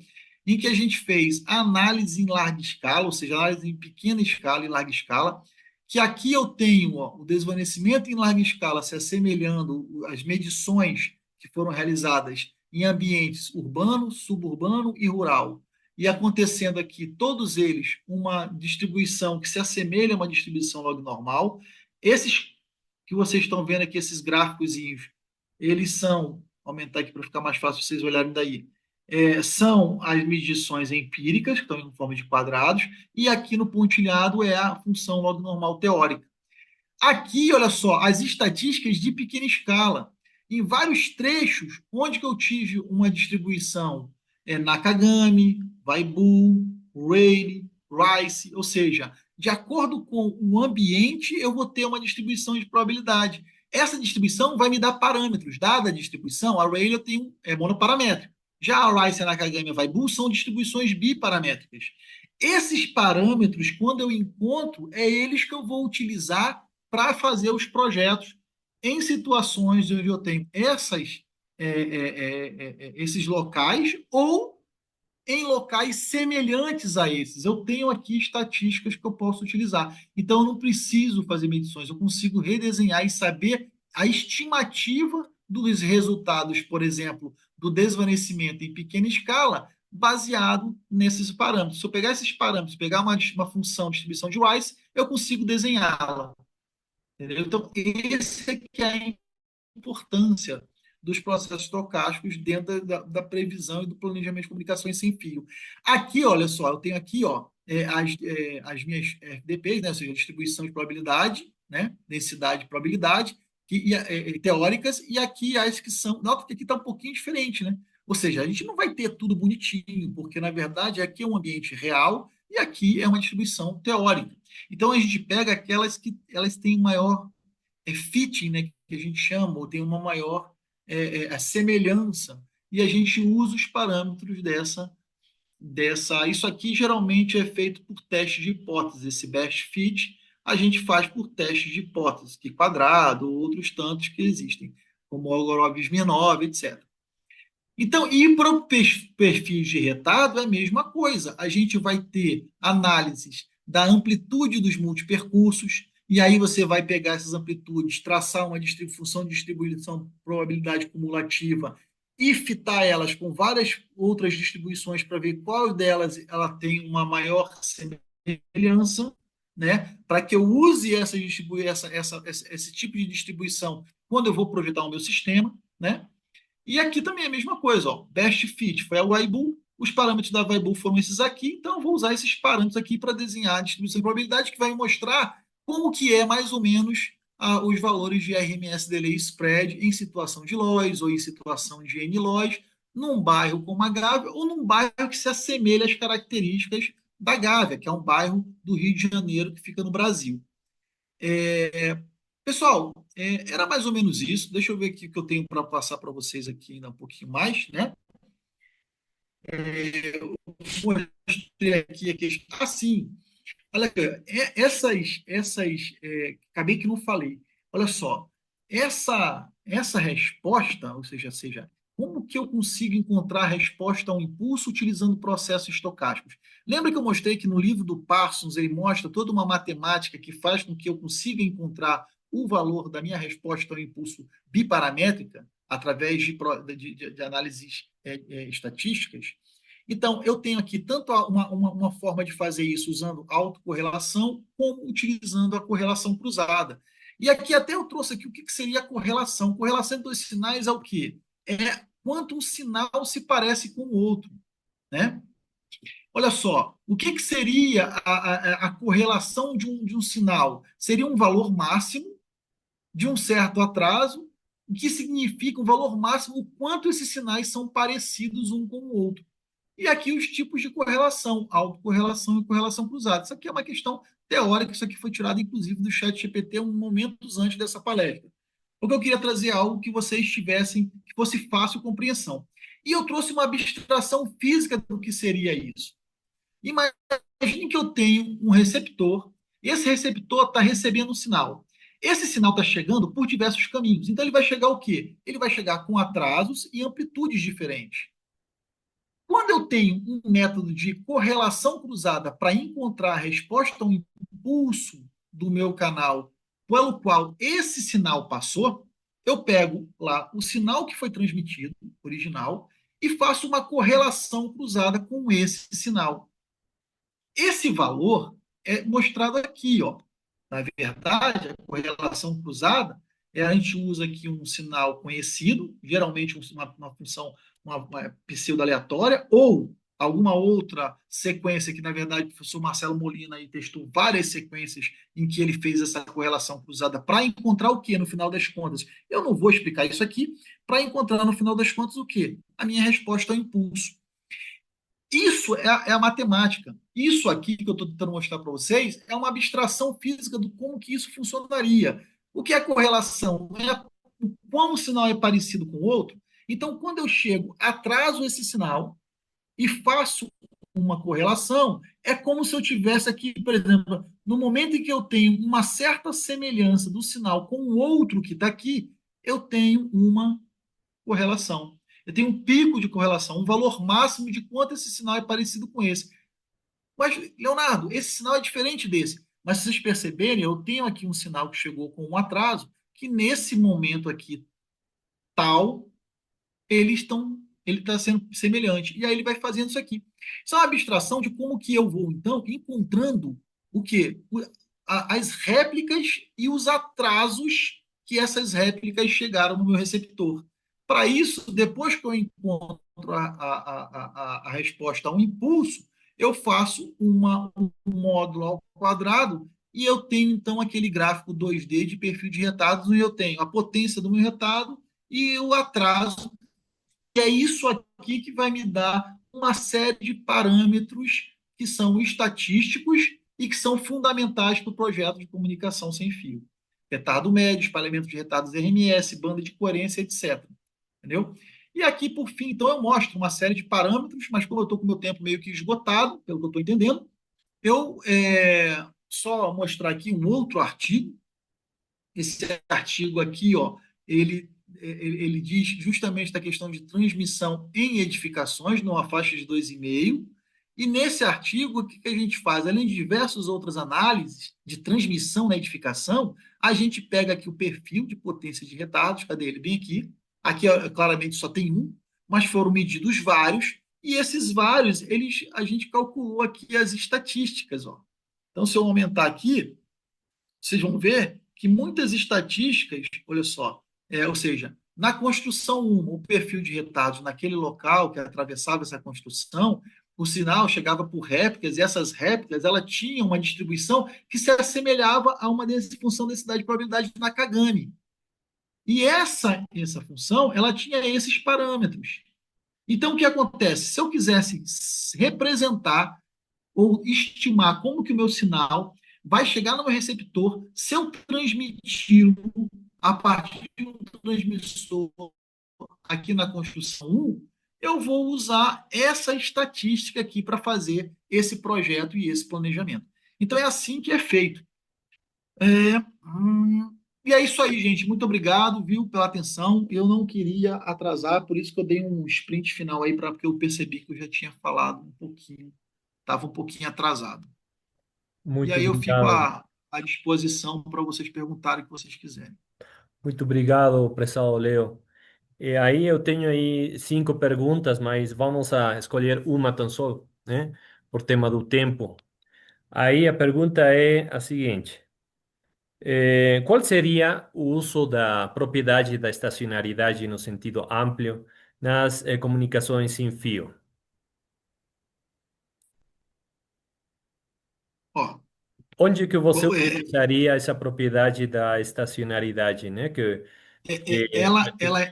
em que a gente fez análise em larga escala, ou seja, análise em pequena escala e larga escala, que aqui eu tenho ó, o desvanecimento em larga escala se assemelhando às medições que foram realizadas em ambientes urbano, suburbano e rural. E acontecendo aqui, todos eles, uma distribuição que se assemelha a uma distribuição log normal. Esses que vocês estão vendo aqui, esses gráficos, eles são, vou aumentar aqui para ficar mais fácil vocês olharem daí, são as medições empíricas, que estão em forma de quadrados, e aqui no pontilhado é a função log normal teórica. Aqui, olha só, as estatísticas de pequena escala. Em vários trechos, onde que eu tive uma distribuição Nakagami, Weibull, Rayleigh, Rice, ou seja, de acordo com o ambiente, eu vou ter uma distribuição de probabilidade. Essa distribuição vai me dar parâmetros. Dada a distribuição, a Rayleigh eu tenho monoparamétrica. Já a Rice, a Nakagami e a Weibull são distribuições biparamétricas. Esses parâmetros, quando eu encontro, é eles que eu vou utilizar para fazer os projetos em situações onde eu tenho esses locais ou em locais semelhantes a esses. Eu tenho aqui estatísticas que eu posso utilizar. Então, eu não preciso fazer medições, eu consigo redesenhar e saber a estimativa dos resultados, por exemplo, do desvanecimento em pequena escala, baseado nesses parâmetros. Se eu pegar esses parâmetros, pegar uma função de distribuição de Rice, eu consigo desenhá-la. Entendeu? Então, esse é que é a importância dos processos estocásticos dentro da previsão e do planejamento de comunicações sem fio. Aqui, olha só, eu tenho aqui as minhas FDPs, né, ou seja, distribuição de probabilidade, né, densidade e probabilidade, teóricas, e aqui as que são. Nota que aqui está um pouquinho diferente, né? Ou seja, a gente não vai ter tudo bonitinho, porque na verdade aqui é um ambiente real e aqui é uma distribuição teórica. Então a gente pega aquelas que elas têm maior fitting, né, que a gente chama, ou tem uma maior a semelhança, e a gente usa os parâmetros dessa. Isso aqui geralmente é feito por teste de hipótese. Esse best fit a gente faz por teste de hipótese, que quadrado, outros tantos que existem, como o algoritmo 9, etc. Então, e para o perfil de retado é a mesma coisa. A gente vai ter análises da amplitude dos multipercursos, e aí você vai pegar essas amplitudes, traçar uma função de distribuição probabilidade cumulativa e fitar elas com várias outras distribuições para ver qual delas ela tem uma maior semelhança, né? Para que eu use esse tipo de distribuição quando eu vou projetar o meu sistema, né? E aqui também é a mesma coisa, ó. Best fit foi a Weibull, os parâmetros da Weibull foram esses aqui, então eu vou usar esses parâmetros aqui para desenhar a distribuição de probabilidade que vai mostrar como que é mais ou menos os valores de RMS delay spread em situação de loss ou em situação de N-loss, num bairro como a Gávea ou num bairro que se assemelha às características da Gávea, que é um bairro do Rio de Janeiro que fica no Brasil. Pessoal, era mais ou menos isso. Deixa eu ver aqui o que eu tenho para passar para vocês aqui ainda um pouquinho mais, né? Mostrei aqui a questão. Sim. Olha aqui, acabei que não falei. Olha só, essa resposta, ou seja, como que eu consigo encontrar a resposta ao impulso utilizando processos estocásticos? Lembra que eu mostrei que no livro do Parsons ele mostra toda uma matemática que faz com que eu consiga encontrar o valor da minha resposta ao impulso biparamétrica através de análises estatísticas? Então, eu tenho aqui tanto uma forma de fazer isso usando autocorrelação, como utilizando a correlação cruzada. E aqui até eu trouxe aqui o que seria a correlação. Correlação entre dois sinais é o quê? É quanto um sinal se parece com o outro, né? Olha só, o que seria a correlação de um sinal? Seria um valor máximo de um certo atraso, o que significa um valor máximo o quanto esses sinais são parecidos um com o outro. E aqui os tipos de correlação, autocorrelação e correlação cruzada. Isso aqui é uma questão teórica, isso aqui foi tirado, inclusive, do chat GPT um momentos antes dessa palestra. Porque eu queria trazer algo que vocês tivessem, que fosse fácil compreensão. E eu trouxe uma abstração física do que seria isso. Imagine que eu tenho um receptor, esse receptor está recebendo um sinal. Esse sinal está chegando por diversos caminhos. Então ele vai chegar o quê? Ele vai chegar com atrasos e amplitudes diferentes. Quando eu tenho um método de correlação cruzada para encontrar a resposta ao impulso do meu canal pelo qual esse sinal passou, eu pego lá o sinal que foi transmitido, original, e faço uma correlação cruzada com esse sinal. Esse valor é mostrado aqui, ó. Na verdade, a correlação cruzada, a gente usa aqui um sinal conhecido, geralmente uma função, uma pseudo-aleatória, ou alguma outra sequência que, na verdade, o professor Marcelo Molina aí testou várias sequências em que ele fez essa correlação cruzada para encontrar o que no final das contas? Eu não vou explicar isso aqui, para encontrar no final das contas o que? A minha resposta ao impulso. Isso é a matemática. Isso aqui que eu estou tentando mostrar para vocês é uma abstração física do como que isso funcionaria. O que é correlação? É como o sinal é parecido com o outro. Então, quando eu chego, atraso esse sinal e faço uma correlação, é como se eu tivesse aqui, por exemplo, no momento em que eu tenho uma certa semelhança do sinal com o outro que está aqui, eu tenho uma correlação. Eu tenho um pico de correlação, um valor máximo de quanto esse sinal é parecido com esse. Mas, Leonardo, esse sinal é diferente desse. Mas se vocês perceberem, eu tenho aqui um sinal que chegou com um atraso, que nesse momento aqui, tal, ele está sendo semelhante. E aí ele vai fazendo isso aqui. Isso é uma abstração de como que eu vou, então, encontrando o quê? as réplicas e os atrasos que essas réplicas chegaram no meu receptor. Para isso, depois que eu encontro a resposta a um impulso, eu faço um módulo ao quadrado e eu tenho, então, aquele gráfico 2D de perfil de retardos, onde eu tenho a potência do meu retardo e o atraso. E é isso aqui que vai me dar uma série de parâmetros que são estatísticos e que são fundamentais para o projeto de comunicação sem fio. Retardo médio, espalhamento de retardos RMS, banda de coerência, etc. Entendeu? E aqui, por fim, então, eu mostro uma série de parâmetros, mas como eu estou com o meu tempo meio que esgotado, pelo que eu estou entendendo, eu só mostrar aqui um outro artigo. Esse artigo aqui, ó, ele diz justamente da questão de transmissão em edificações, numa faixa de 2,5. E nesse artigo, o que a gente faz? Além de diversas outras análises de transmissão na edificação, a gente pega aqui o perfil de potência de retardos, cadê ele? Bem aqui. Aqui, claramente, só tem um, mas foram medidos vários, e esses vários, a gente calculou aqui as estatísticas. Ó. Então, se eu aumentar aqui, vocês vão ver que muitas estatísticas, olha só, ou seja, na construção 1, o perfil de retardos naquele local que atravessava essa construção, o sinal chegava por réplicas, e essas réplicas ela tinham uma distribuição que se assemelhava a uma função densidade de probabilidade de Nakagami. E essa função, ela tinha esses parâmetros. Então, o que acontece? Se eu quisesse representar ou estimar como que o meu sinal vai chegar no meu receptor se eu transmiti-lo a partir de um transmissor aqui na construção 1, eu vou usar essa estatística aqui para fazer esse projeto e esse planejamento. Então é assim que é feito. E é isso aí, gente. Muito obrigado, viu, pela atenção. Eu não queria atrasar, por isso que eu dei um sprint final aí, porque eu percebi que eu já tinha falado um pouquinho, estava um pouquinho atrasado. E Muito aí eu fico obrigado. à disposição para vocês perguntarem o que vocês quiserem. Muito obrigado, prezado Leo. Aí eu tenho aí 5 perguntas, mas vamos a escolher uma tão só, né? Por tema do tempo. Aí a pergunta é a seguinte: qual seria o uso da propriedade da estacionariedade no sentido amplo nas comunicações sem fio? Ó, Onde que você é, utilizaria essa propriedade da estacionariedade, né? Que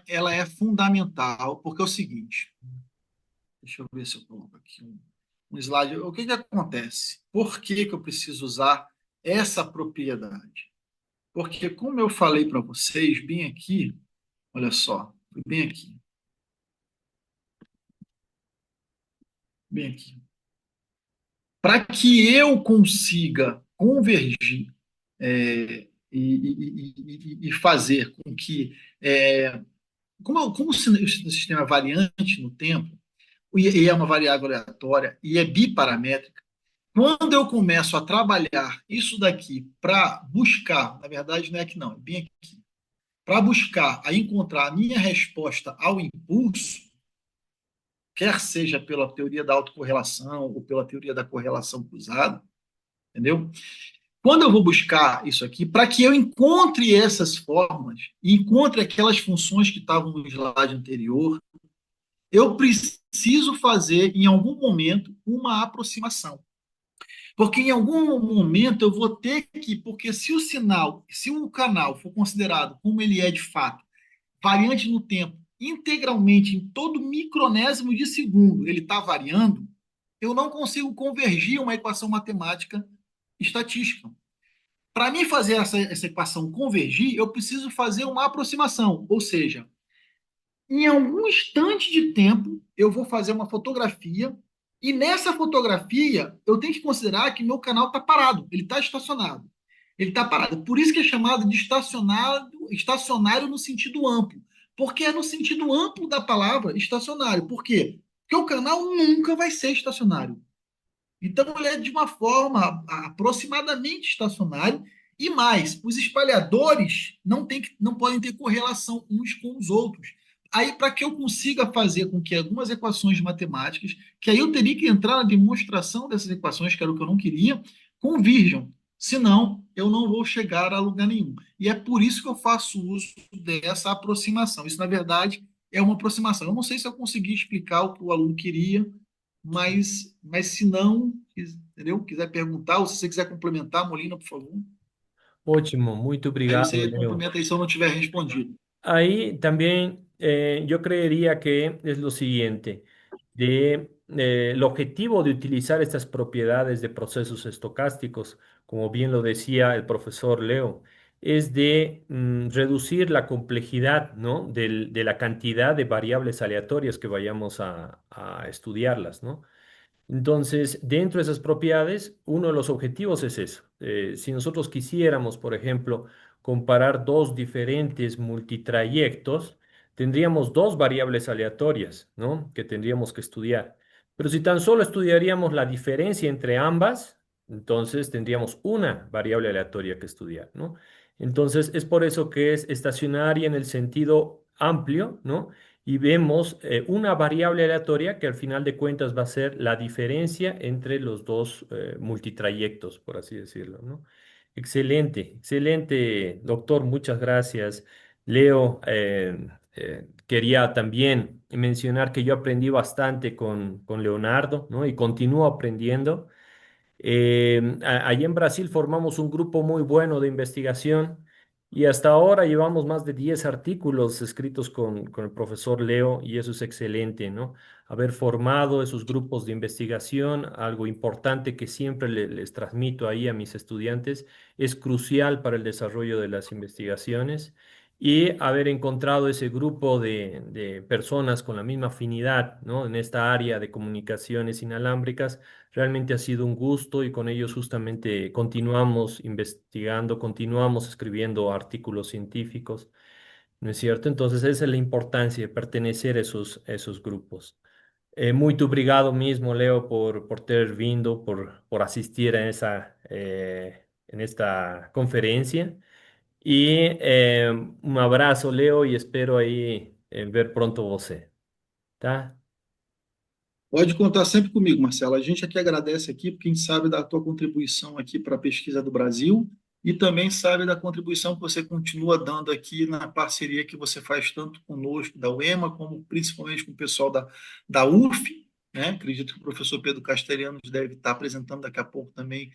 ela é fundamental, porque é o seguinte, deixa eu ver se eu coloco aqui um slide. O que acontece? Por que eu preciso usar essa propriedade? Porque, como eu falei para vocês, bem aqui, olha só, bem aqui, bem aqui. Para que eu consiga convergir e fazer com que, como o sistema é variante no tempo, e é uma variável aleatória, e é biparamétrica, quando eu começo a trabalhar isso daqui para buscar, na verdade não é aqui não, é bem aqui, para buscar a encontrar a minha resposta ao impulso, quer seja pela teoria da autocorrelação ou pela teoria da correlação cruzada, entendeu? Quando eu vou buscar isso aqui, para que eu encontre essas formas, encontre aquelas funções que estavam no slide anterior, eu preciso fazer, em algum momento, uma aproximação. Porque em algum momento eu vou ter que, porque se o sinal, se o canal for considerado como ele é de fato, variante no tempo, integralmente em todo micronésimo de segundo, ele está variando, eu não consigo convergir uma equação matemática estatística. Para mim fazer essa equação convergir, eu preciso fazer uma aproximação, ou seja, em algum instante de tempo, eu vou fazer uma fotografia e nessa fotografia eu tenho que considerar que meu canal está parado, ele está estacionado. Ele está parado. Por isso que é chamado de estacionário no sentido amplo. Porque é no sentido amplo da palavra estacionário. Por quê? Porque o canal nunca vai ser estacionário. Então, ele é de uma forma aproximadamente estacionário. E mais, os espalhadores não podem ter correlação uns com os outros. Aí, para que eu consiga fazer com que algumas equações matemáticas, que aí eu teria que entrar na demonstração dessas equações, que era o que eu não queria, convirjam. Senão, eu não vou chegar a lugar nenhum. E é por isso que eu faço uso dessa aproximação. Isso, na verdade, é uma aproximação. Eu não sei se eu consegui explicar o que o aluno queria, mas se não, entendeu? Quiser perguntar, ou se você quiser complementar, Molina, por favor. Ótimo, muito Aí obrigado, você Leo. complementa aí se eu não tiver respondido. Ahí también yo creería que es lo siguiente, el objetivo de utilizar estas propiedades de procesos estocásticos, como bien lo decía el profesor Leo, es de reducir la complejidad, ¿no? De la cantidad de variables aleatorias que vayamos a estudiarlas, ¿no? Entonces, dentro de esas propiedades, uno de los objetivos es eso. Si nosotros quisiéramos, por ejemplo, comparar dos diferentes multitrayectos, tendríamos dos variables aleatorias, ¿no? Que tendríamos que estudiar. Pero si tan solo estudiaríamos la diferencia entre ambas, entonces tendríamos una variable aleatoria que estudiar, ¿no? Entonces, es por eso que es estacionaria en el sentido amplio, ¿no? Y vemos una variable aleatoria que al final de cuentas va a ser la diferencia entre los dos multitrayectos, por así decirlo, ¿no? Excelente, excelente, doctor, muchas gracias. Leo, quería también mencionar que yo aprendí bastante con Leonardo, ¿no? Y continúo aprendiendo. Allí en Brasil formamos un grupo muy bueno de investigación y hasta ahora llevamos más de 10 artículos escritos con el profesor Leo y eso es excelente, ¿no? Haber formado esos grupos de investigación, algo importante que siempre les transmito ahí a mis estudiantes, es crucial para el desarrollo de las investigaciones y haber encontrado ese grupo de personas con la misma afinidad, ¿no? En esta área de comunicaciones inalámbricas. Realmente ha sido un gusto y con ellos justamente continuamos investigando, continuamos escribiendo artículos científicos, ¿no es cierto? Entonces esa es la importancia de pertenecer a esos grupos. Muy obrigado mismo, Leo, por ter vindo, por asistir a en esta conferencia. Y un abrazo, Leo, y espero ahí ver pronto você, tá? Pode contar sempre comigo, Marcelo. A gente aqui agradece aqui, porque a gente sabe da tua contribuição aqui para a pesquisa do Brasil e também sabe da contribuição que você continua dando aqui na parceria que você faz tanto conosco da UEMA, como principalmente com o pessoal da UF, né? Acredito que o professor Pedro Castelhanos deve estar apresentando daqui a pouco também,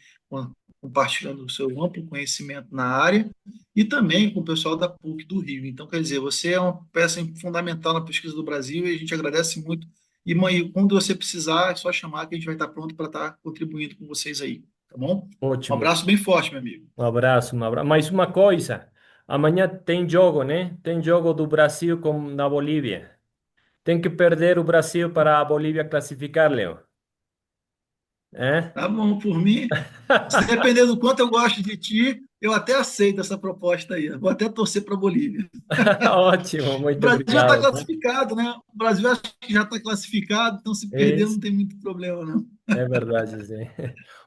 compartilhando o seu amplo conhecimento na área, e também com o pessoal da PUC do Rio. Então, quer dizer, você é uma peça fundamental na pesquisa do Brasil e a gente agradece muito e, mãe, quando você precisar, é só chamar que a gente vai estar pronto para estar contribuindo com vocês aí, tá bom? Um Ótimo. abraço bem forte, meu amigo. Um abraço, um abraço. Mais uma coisa, amanhã tem jogo, né? Tem jogo do Brasil na Bolívia. Tem que perder o Brasil para a Bolívia classificar, Leo. É? Tá bom, por mim, se depender do quanto eu gosto de ti, eu até aceito essa proposta aí. Vou até torcer para a Bolívia. Ótimo, O muito Brasil já está obrigado, tá? classificado, né? O Brasil acho que já está classificado, então se perder não Isso, tem muito problema, não. é verdade, sim.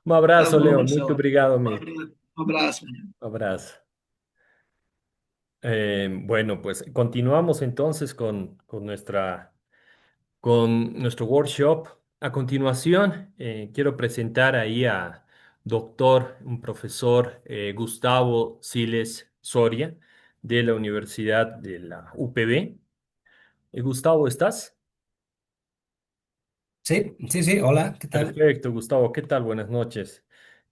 Um Tá abraço, bom, Leo. Muito Marcelo. obrigado, Um amigo. abraço, um abraço. Um abraço. Bueno, pues continuamos entonces con nuestro workshop. A continuación, quiero presentar ahí a doctor, un profesor Gustavo Siles Soria de la Universidad de la UPB. Gustavo, ¿estás? Sí, sí, sí, hola, ¿qué tal? Perfecto, Gustavo, ¿qué tal? Buenas noches.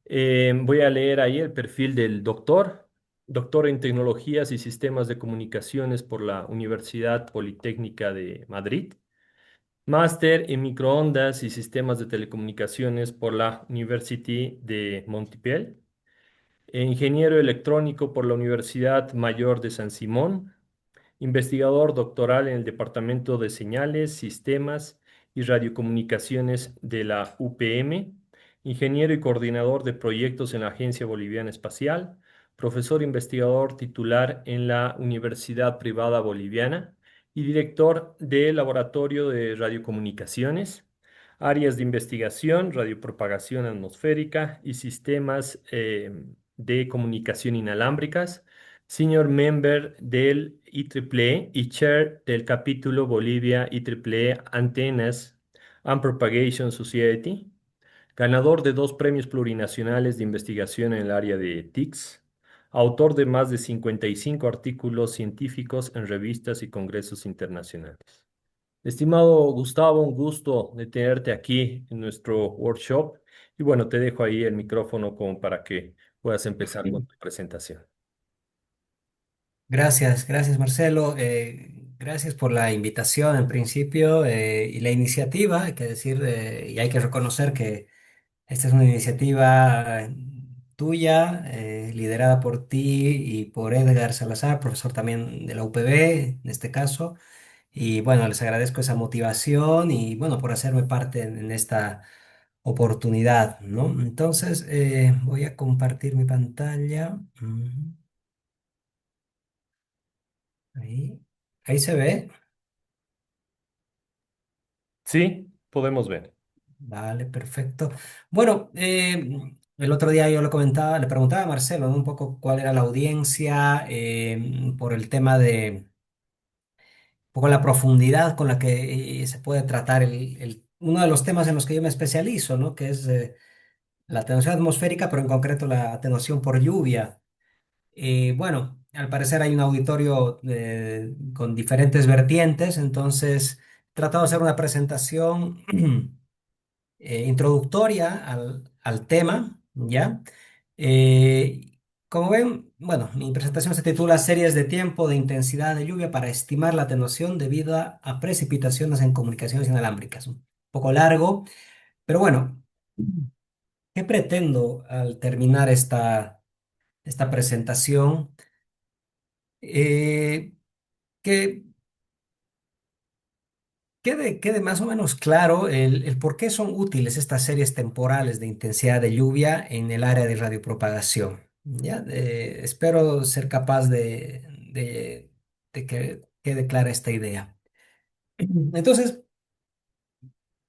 Voy a leer ahí el perfil del doctor, doctor en tecnologías y sistemas de comunicaciones por la Universidad Politécnica de Madrid. Máster en microondas y sistemas de telecomunicaciones por la University de Montpellier. Ingeniero electrónico por la Universidad Mayor de San Simón. Investigador doctoral en el Departamento de Señales, Sistemas y Radiocomunicaciones de la UPM. Ingeniero y coordinador de proyectos en la Agencia Boliviana Espacial. Profesor investigador titular en la Universidad Privada Boliviana y director del Laboratorio de Radiocomunicaciones, áreas de investigación, radiopropagación atmosférica y sistemas de comunicación inalámbricas, senior member del IEEE y chair del capítulo Bolivia IEEE Antennas and Propagation Society, ganador de 2 premios plurinacionales de investigación en el área de TICS, autor de más de 55 artículos científicos en revistas y congresos internacionales. Estimado Gustavo, un gusto de tenerte aquí en nuestro workshop. Y bueno, te dejo ahí el micrófono como para que puedas empezar con tu presentación. Gracias Marcelo. Gracias por la invitación en principio y la iniciativa. Hay que decir y hay que reconocer que esta es una iniciativa tuya, liderada por ti y por Edgar Salazar, profesor también de la UPB en este caso. Y bueno, les agradezco esa motivación y bueno, por hacerme parte en esta oportunidad, ¿no? Entonces, voy a compartir mi pantalla. Ahí, ahí se ve. Sí, podemos ver. Vale, perfecto. Bueno, el otro día yo le comentaba, le preguntaba a Marcelo, ¿no? Un poco cuál era la audiencia por el tema de, un poco la profundidad con la que se puede tratar uno de los temas en los que yo me especializo, ¿no? Que es la atenuación atmosférica, pero en concreto la atenuación por lluvia. Bueno, al parecer hay un auditorio con diferentes vertientes, entonces he tratado de hacer una presentación introductoria al tema, ¿ya? Eh, Como ven, bueno, mi presentación se titula Series de tiempo de intensidad de lluvia para estimar la atenuación debido a precipitaciones en comunicaciones inalámbricas. Un poco largo, pero bueno, ¿qué pretendo al terminar esta presentación? Eh, que quede más o menos claro el por qué son útiles estas series temporales de intensidad de lluvia en el área de radiopropagación. ¿Ya? Espero ser capaz de que quede clara esta idea. Entonces,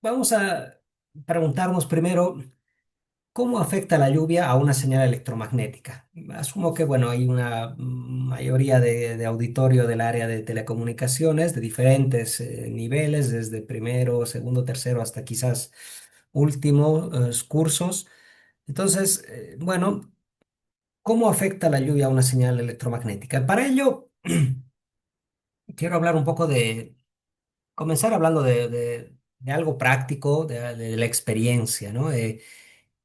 vamos a preguntarnos primero, ¿cómo afecta la lluvia a una señal electromagnética? Asumo que, bueno, hay una mayoría de auditorio del área de telecomunicaciones de diferentes niveles, desde primero, segundo, tercero hasta quizás últimos cursos. Entonces, bueno, ¿cómo afecta la lluvia a una señal electromagnética? Para ello, quiero hablar un poco comenzar hablando de algo práctico, de la experiencia, ¿no?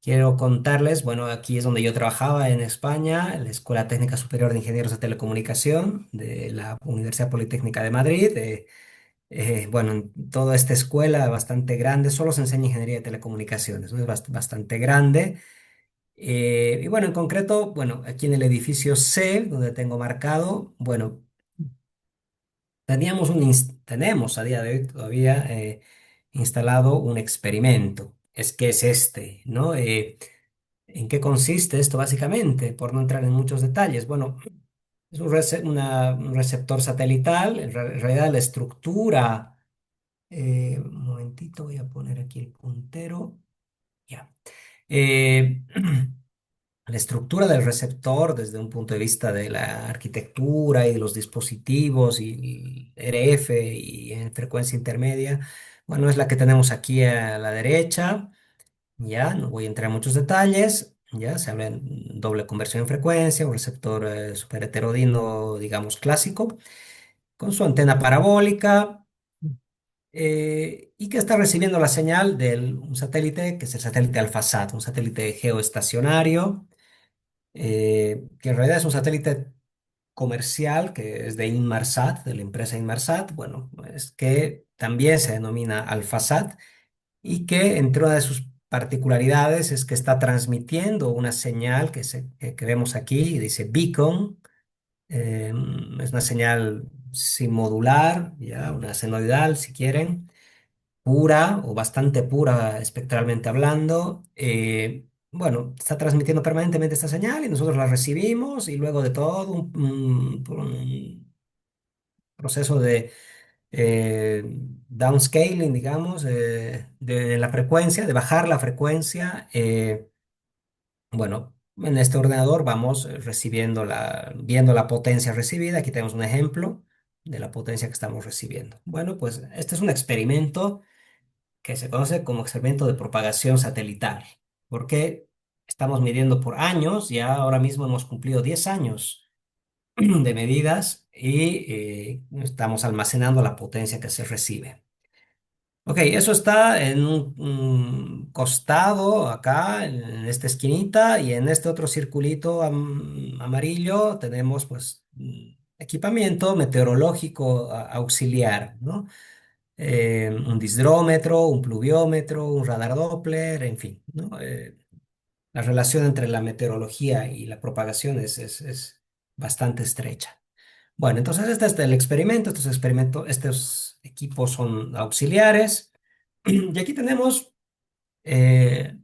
Quiero contarles, bueno, aquí es donde yo trabajaba en España, en la Escuela Técnica Superior de Ingenieros de Telecomunicación de la Universidad Politécnica de Madrid. Bueno, en toda esta escuela bastante grande, solo se enseña ingeniería de telecomunicaciones, ¿no? Es bastante grande. Y bueno, en concreto, bueno, aquí en el edificio C, donde tengo marcado, bueno, tenemos a día de hoy todavía instalado un experimento. Es que es este, ¿no? ¿En qué consiste esto básicamente? Por no entrar en muchos detalles. Bueno, es un receptor satelital. En realidad la estructura, un momentito, voy a poner aquí el puntero. Ya. Eh, la estructura del receptor desde un punto de vista de la arquitectura y de los dispositivos y RF y en frecuencia intermedia, bueno, es la que tenemos aquí a la derecha. Ya, no voy a entrar en muchos detalles. Ya, se habla en doble conversión en frecuencia, un receptor super heterodino, digamos, clásico, con su antena parabólica y que está recibiendo la señal de un satélite, que es el satélite AlphaSat, un satélite geoestacionario, que en realidad es un satélite comercial, que es de Inmarsat, de la empresa Inmarsat, bueno, es que también se denomina AlphaSat y que entre una de sus particularidades es que está transmitiendo una señal que vemos aquí, dice beacon, es una señal simodular, ya, una senoidal si quieren, pura o bastante pura espectralmente hablando. Bueno, está transmitiendo permanentemente esta señal y nosotros la recibimos y luego de todo un proceso de downscaling, digamos, de la frecuencia, de bajar la frecuencia. Bueno, en este ordenador vamos viendo la potencia recibida. Aquí tenemos un ejemplo de la potencia que estamos recibiendo. Bueno, pues este es un experimento que se conoce como experimento de propagación satelital, porque estamos midiendo por años, ya ahora mismo hemos cumplido 10 años de medidas y estamos almacenando la potencia que se recibe. Ok, eso está en un costado acá, en esta esquinita, y en este otro circulito amarillo tenemos pues equipamiento meteorológico auxiliar, ¿no? Un disdrómetro, un pluviómetro, un radar Doppler, en fin, ¿no? La relación entre la meteorología y la propagación es bastante estrecha. Bueno, entonces este es el experimento, estos equipos son auxiliares. Y aquí tenemos eh,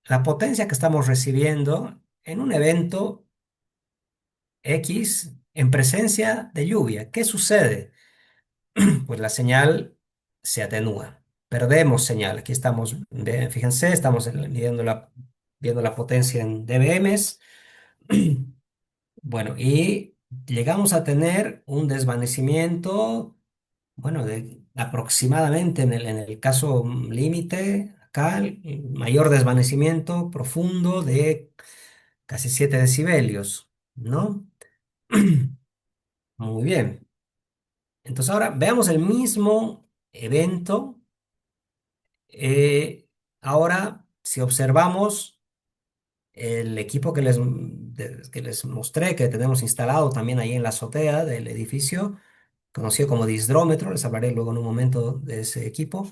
la potencia que estamos recibiendo en un evento X en presencia de lluvia. ¿Qué sucede? Pues la señal se atenúa, perdemos señal. Aquí estamos, fíjense, estamos viendo la potencia en dBms. Bueno, y llegamos a tener un desvanecimiento, bueno, de aproximadamente en el caso límite, acá el mayor desvanecimiento profundo de casi 7 decibelios, ¿no? Muy bien. Entonces ahora veamos el mismo evento. Ahora, si observamos el equipo que les mostré, que tenemos instalado también ahí en la azotea del edificio, conocido como disdrómetro, les hablaré luego en un momento de ese equipo.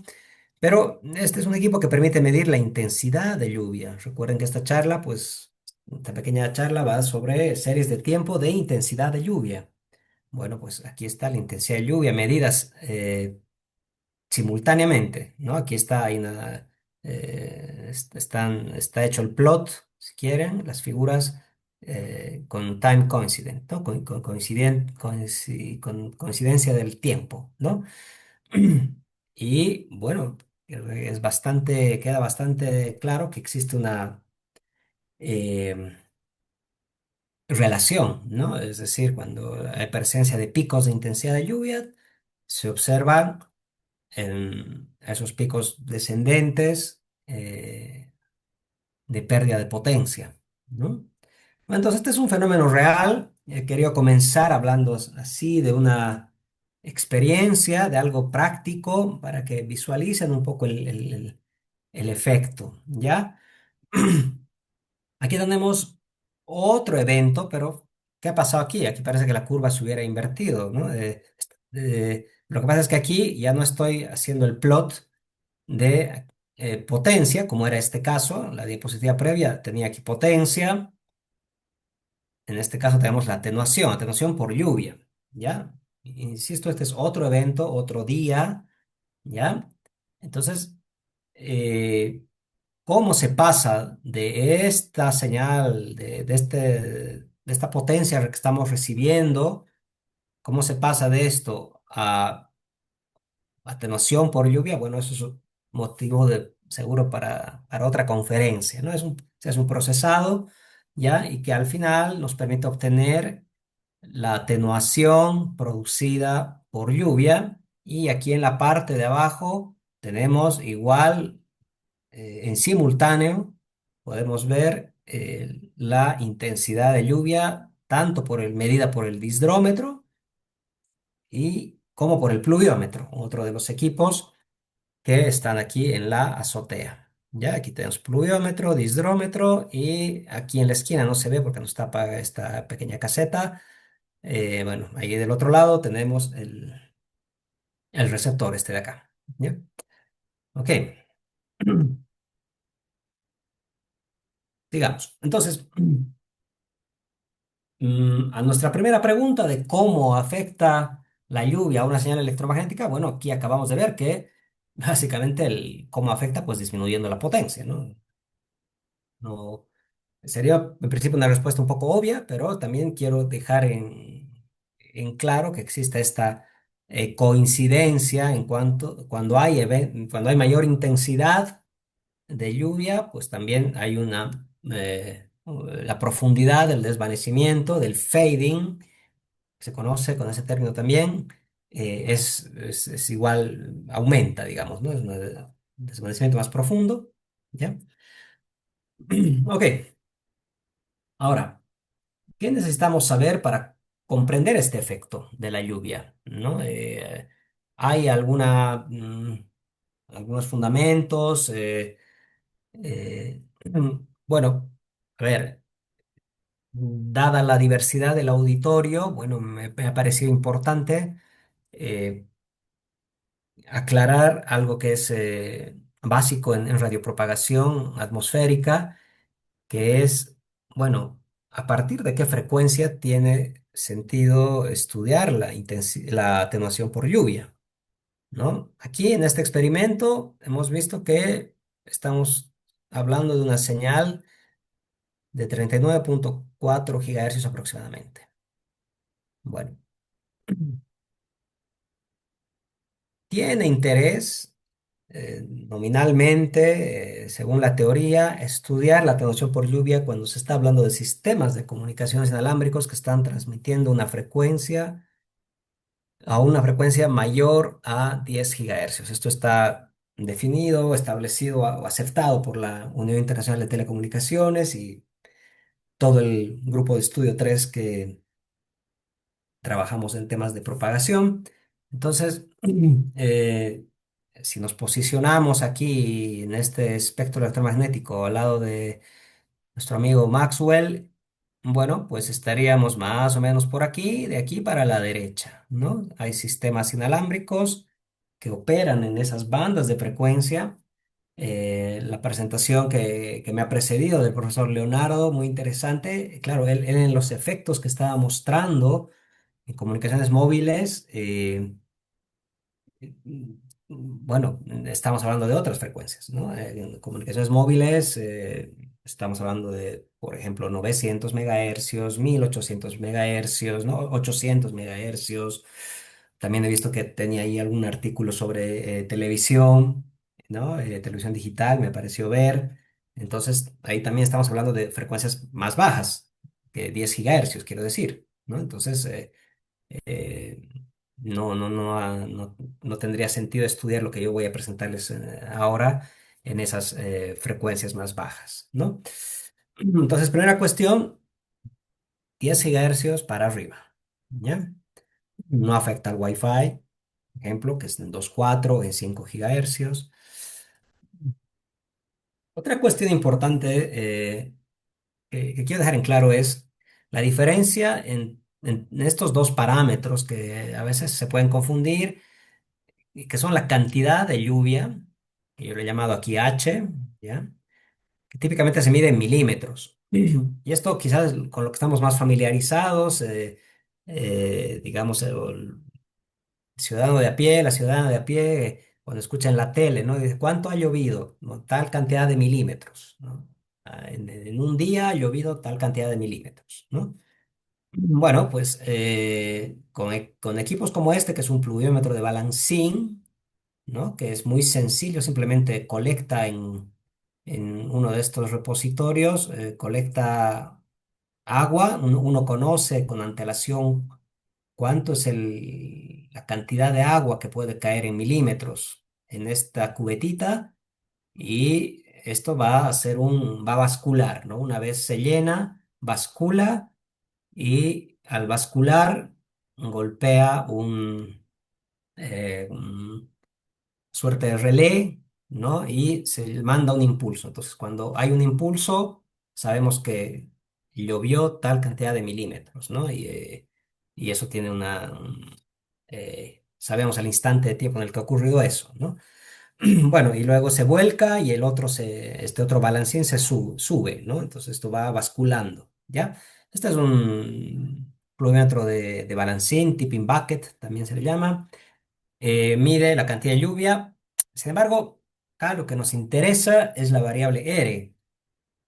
Pero este es un equipo que permite medir la intensidad de lluvia. Recuerden que esta charla, pues, esta pequeña charla va sobre series de tiempo de intensidad de lluvia. Bueno, pues aquí está la intensidad de lluvia, medidas simultáneamente, ¿no? Aquí está, está hecho el plot, si quieren, las figuras con time coincident, ¿no? Con coincidencia del tiempo, ¿no? Y bueno, queda bastante claro que existe una eh, relación, ¿no? Es decir, cuando hay presencia de picos de intensidad de lluvia, se observan esos picos descendentes de pérdida de potencia, ¿no? Bueno, entonces, este es un fenómeno real. He querido comenzar hablando así de una experiencia, de algo práctico, para que visualicen un poco el efecto, ¿ya? Aquí tenemos otro evento, pero ¿qué ha pasado aquí? Aquí parece que la curva se hubiera invertido, ¿no? Lo que pasa es que aquí ya no estoy haciendo el plot de potencia, como era este caso. La diapositiva previa tenía aquí potencia. En este caso tenemos la atenuación, atenuación por lluvia, ¿ya? Insisto, este es otro evento, otro día, ¿ya? Entonces, eh, ¿cómo se pasa de esta señal, de esta potencia que estamos recibiendo? ¿Cómo se pasa de esto a atenuación por lluvia? Bueno, eso es un motivo de seguro para otra conferencia, ¿no? Es un procesado, ¿ya? Y que al final nos permite obtener la atenuación producida por lluvia. Y aquí en la parte de abajo tenemos igual, en simultáneo, podemos ver la intensidad de lluvia, tanto medida por el disdrómetro y como por el pluviómetro, otro de los equipos que están aquí en la azotea. Ya, aquí tenemos pluviómetro, disdrómetro y aquí en la esquina no se ve porque no está apaga esta pequeña caseta. Bueno, ahí del otro lado tenemos el receptor este de acá. ¿Ya? Ok, digamos. Entonces, a nuestra primera pregunta de cómo afecta la lluvia a una señal electromagnética, bueno, aquí acabamos de ver que básicamente cómo afecta, pues disminuyendo la potencia, ¿no? No, sería en principio una respuesta un poco obvia, pero también quiero dejar en claro que existe esta coincidencia en cuando hay mayor intensidad de lluvia, pues también hay la profundidad del desvanecimiento, del fading, se conoce con ese término también, es igual, aumenta, digamos, ¿no? desvanecimiento más profundo, ¿ya? Ok, ahora, ¿qué necesitamos saber para comprender este efecto de la lluvia? ¿No? ¿Hay algunos fundamentos? Eh, bueno, a ver, dada la diversidad del auditorio, bueno, me ha parecido importante eh, aclarar algo que es básico en radiopropagación atmosférica, que es, bueno, a partir de qué frecuencia tiene sentido estudiar la atenuación por lluvia, ¿no? Aquí en este experimento hemos visto que estamos hablando de una señal de 39,4 gigahercios aproximadamente. Bueno, tiene interés nominalmente, según la teoría, estudiar la atenuación por lluvia cuando se está hablando de sistemas de comunicaciones inalámbricos que están transmitiendo una frecuencia mayor a 10 gigahercios. Esto está definido, establecido o aceptado por la Unión Internacional de Telecomunicaciones y todo el grupo de estudio 3 que trabajamos en temas de propagación. Entonces, eh, si nos posicionamos aquí en este espectro electromagnético al lado de nuestro amigo Maxwell, bueno, pues estaríamos más o menos por aquí, de aquí para la derecha, ¿no? Hay sistemas inalámbricos que operan en esas bandas de frecuencia. La presentación que me ha precedido del profesor Leonardo, muy interesante. Claro, él en los efectos que estaba mostrando en comunicaciones móviles, bueno, estamos hablando de otras frecuencias, ¿no? En comunicaciones móviles, estamos hablando de, por ejemplo, 900 megahercios, 1800 megahercios, ¿no? 800 megahercios. También he visto que tenía ahí algún artículo sobre televisión, ¿no? Televisión digital, me pareció ver. Entonces, ahí también estamos hablando de frecuencias más bajas, que 10 gigahercios, quiero decir, ¿no? Entonces, eh, no tendría sentido estudiar lo que yo voy a presentarles ahora en esas frecuencias más bajas, ¿no? Entonces, primera cuestión, 10 gigahercios para arriba, ¿ya? No afecta al Wi-Fi, por ejemplo, que es en 2.4 o en 5 gigahercios. Otra cuestión importante que quiero dejar en claro es la diferencia en estos dos parámetros que a veces se pueden confundir y que son la cantidad de lluvia, que yo le he llamado aquí H, ¿ya? Que típicamente se mide en milímetros. Y esto quizás con lo que estamos más familiarizados, digamos, el ciudadano de a pie, la ciudadana de a pie, cuando escucha en la tele, ¿no? Dice, ¿cuánto ha llovido? ¿No? Tal cantidad de milímetros, ¿no? En un día ha llovido tal cantidad de milímetros, ¿no? Bueno, pues con equipos como este, que es un pluviómetro de balancín, ¿no? Que es muy sencillo, simplemente colecta en uno de estos repositorios, colecta agua, uno conoce con antelación cuánto es la cantidad de agua que puede caer en milímetros en esta cubetita y esto va a bascular, ¿no? Una vez se llena, bascula y al bascular golpea un suerte de relé, ¿no? Y se le manda un impulso. Entonces, cuando hay un impulso, sabemos que llovió tal cantidad de milímetros, ¿no? Y eso tiene sabemos al instante de tiempo en el que ha ocurrido eso, ¿no? Bueno, y luego se vuelca y este otro balancín sube, ¿no? Entonces esto va basculando, ¿ya? Este es un pluviómetro de balancín, tipping bucket, también se le llama. Mide la cantidad de lluvia. Sin embargo, acá lo que nos interesa es la variable R,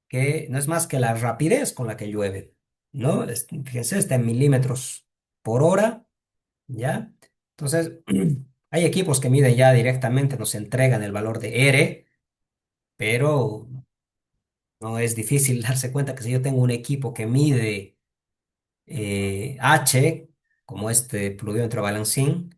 que no es más que la rapidez con la que llueve, ¿no? Fíjense, está en milímetros por hora, ¿ya? Entonces, hay equipos que miden ya directamente, nos entregan el valor de R, pero no es difícil darse cuenta que si yo tengo un equipo que mide H, como este pluviómetro balancín,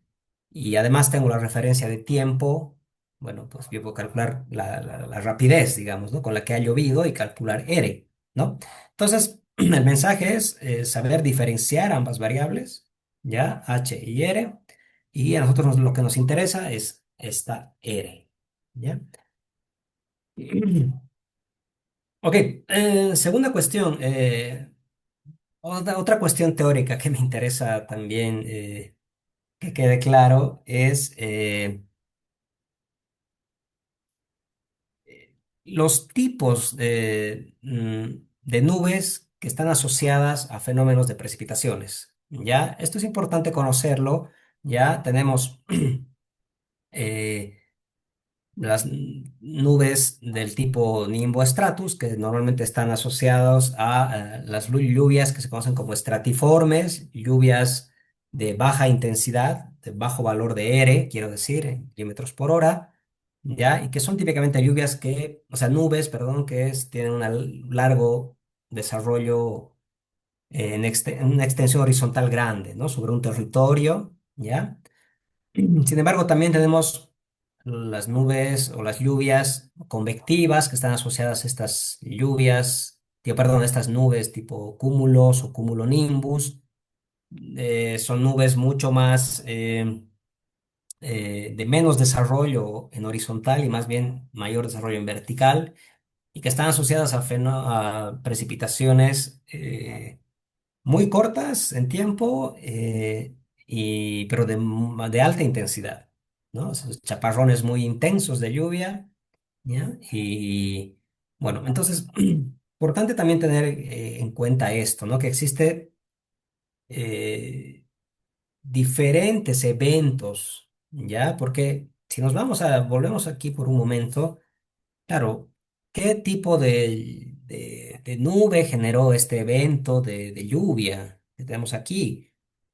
y además tengo la referencia de tiempo, bueno, pues yo puedo calcular la rapidez, digamos, ¿no? Con la que ha llovido y calcular R, ¿no? Entonces, el mensaje es saber diferenciar ambas variables, ¿ya? H y R, y a nosotros lo que nos interesa es esta R, ¿ya? Ok, segunda cuestión, otra cuestión teórica que me interesa también que quede claro es los tipos de nubes que están asociadas a fenómenos de precipitaciones. ¿Ya? Esto es importante conocerlo. Ya tenemos eh, las nubes del tipo nimbostratus, que normalmente están asociados a las lluvias que se conocen como estratiformes, lluvias de baja intensidad, de bajo valor de R, quiero decir, en milímetros por hora, ¿ya? Y que son típicamente lluvias que, o sea, nubes, perdón, tienen un largo desarrollo en una extensión horizontal grande, ¿no? Sobre un territorio, ¿ya? Sin embargo, también tenemos las nubes o las lluvias convectivas que están asociadas a estas lluvias, perdón, a estas nubes tipo cúmulos o cumulonimbus. Son nubes mucho más de menos desarrollo en horizontal y más bien mayor desarrollo en vertical y que están asociadas a precipitaciones muy cortas en tiempo, pero de alta intensidad, ¿no? Esos chaparrones muy intensos de lluvia, ¿ya? Y bueno, entonces, importante también tener en cuenta esto, ¿no? Que existe eh, diferentes eventos, ¿ya? Porque si volvemos aquí por un momento. Claro, ¿qué tipo de nube generó este evento de lluvia que tenemos aquí?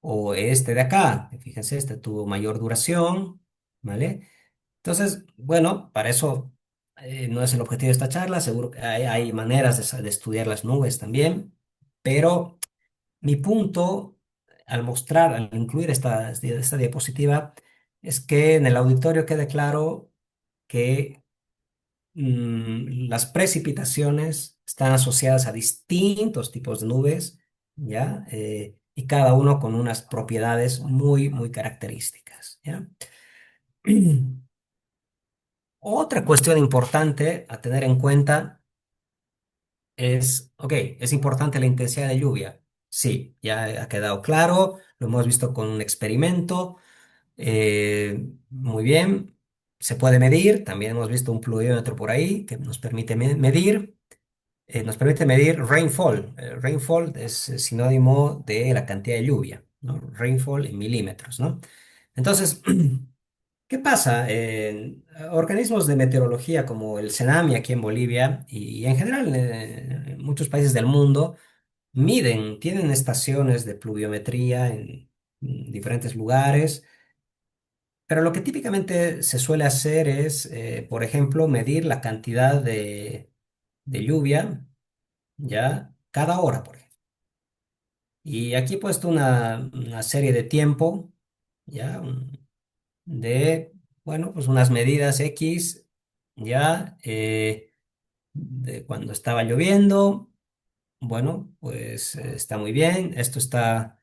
O este de acá, que fíjense, este tuvo mayor duración, ¿vale? Entonces, bueno, para eso no es el objetivo de esta charla, seguro que hay maneras de estudiar las nubes también, pero mi punto al incluir esta diapositiva, es que en el auditorio quede claro que las precipitaciones están asociadas a distintos tipos de nubes, ¿ya? Y cada uno con unas propiedades muy, muy características, ¿ya? Otra cuestión importante a tener en cuenta ok, es importante la intensidad de lluvia. Sí, ya ha quedado claro, lo hemos visto con un experimento. Muy bien, se puede medir, también hemos visto un pluviómetro por ahí que nos permite medir. Nos permite medir rainfall. Rainfall es sinónimo de la cantidad de lluvia, ¿no? Rainfall en milímetros, ¿no? Entonces, ¿qué pasa? Organismos de meteorología como el CENAMI aquí en Bolivia y en general en muchos países del mundo tienen estaciones de pluviometría en diferentes lugares, pero lo que típicamente se suele hacer es, por ejemplo, medir la cantidad de lluvia ya cada hora, por ejemplo. Y aquí he puesto una serie de tiempo, ya, de, bueno, pues unas medidas X, ya, de cuando estaba lloviendo. Bueno, pues está muy bien. Esto está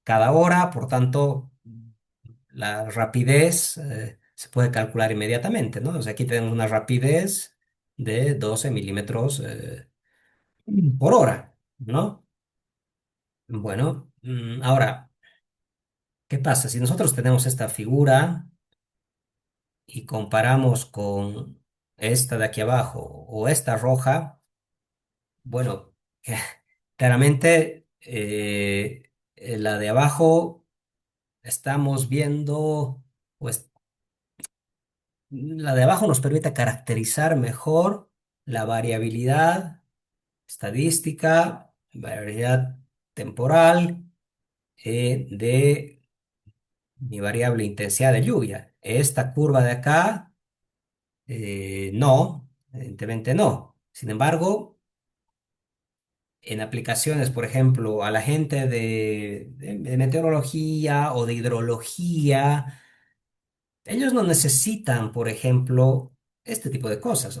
cada hora, por tanto, la rapidez se puede calcular inmediatamente, ¿no? O sea, aquí tenemos una rapidez de 12 milímetros por hora, ¿no? Bueno, ahora, ¿qué pasa? Si nosotros tenemos esta figura y comparamos con esta de aquí abajo o esta roja, bueno, claramente la de abajo estamos viendo, pues la de abajo nos permite caracterizar mejor la variabilidad estadística, variabilidad temporal de mi variable intensidad de lluvia. Esta curva de acá, no, evidentemente no. Sin embargo, en aplicaciones, por ejemplo, a la gente de meteorología o de hidrología, ellos no necesitan, por ejemplo, este tipo de cosas.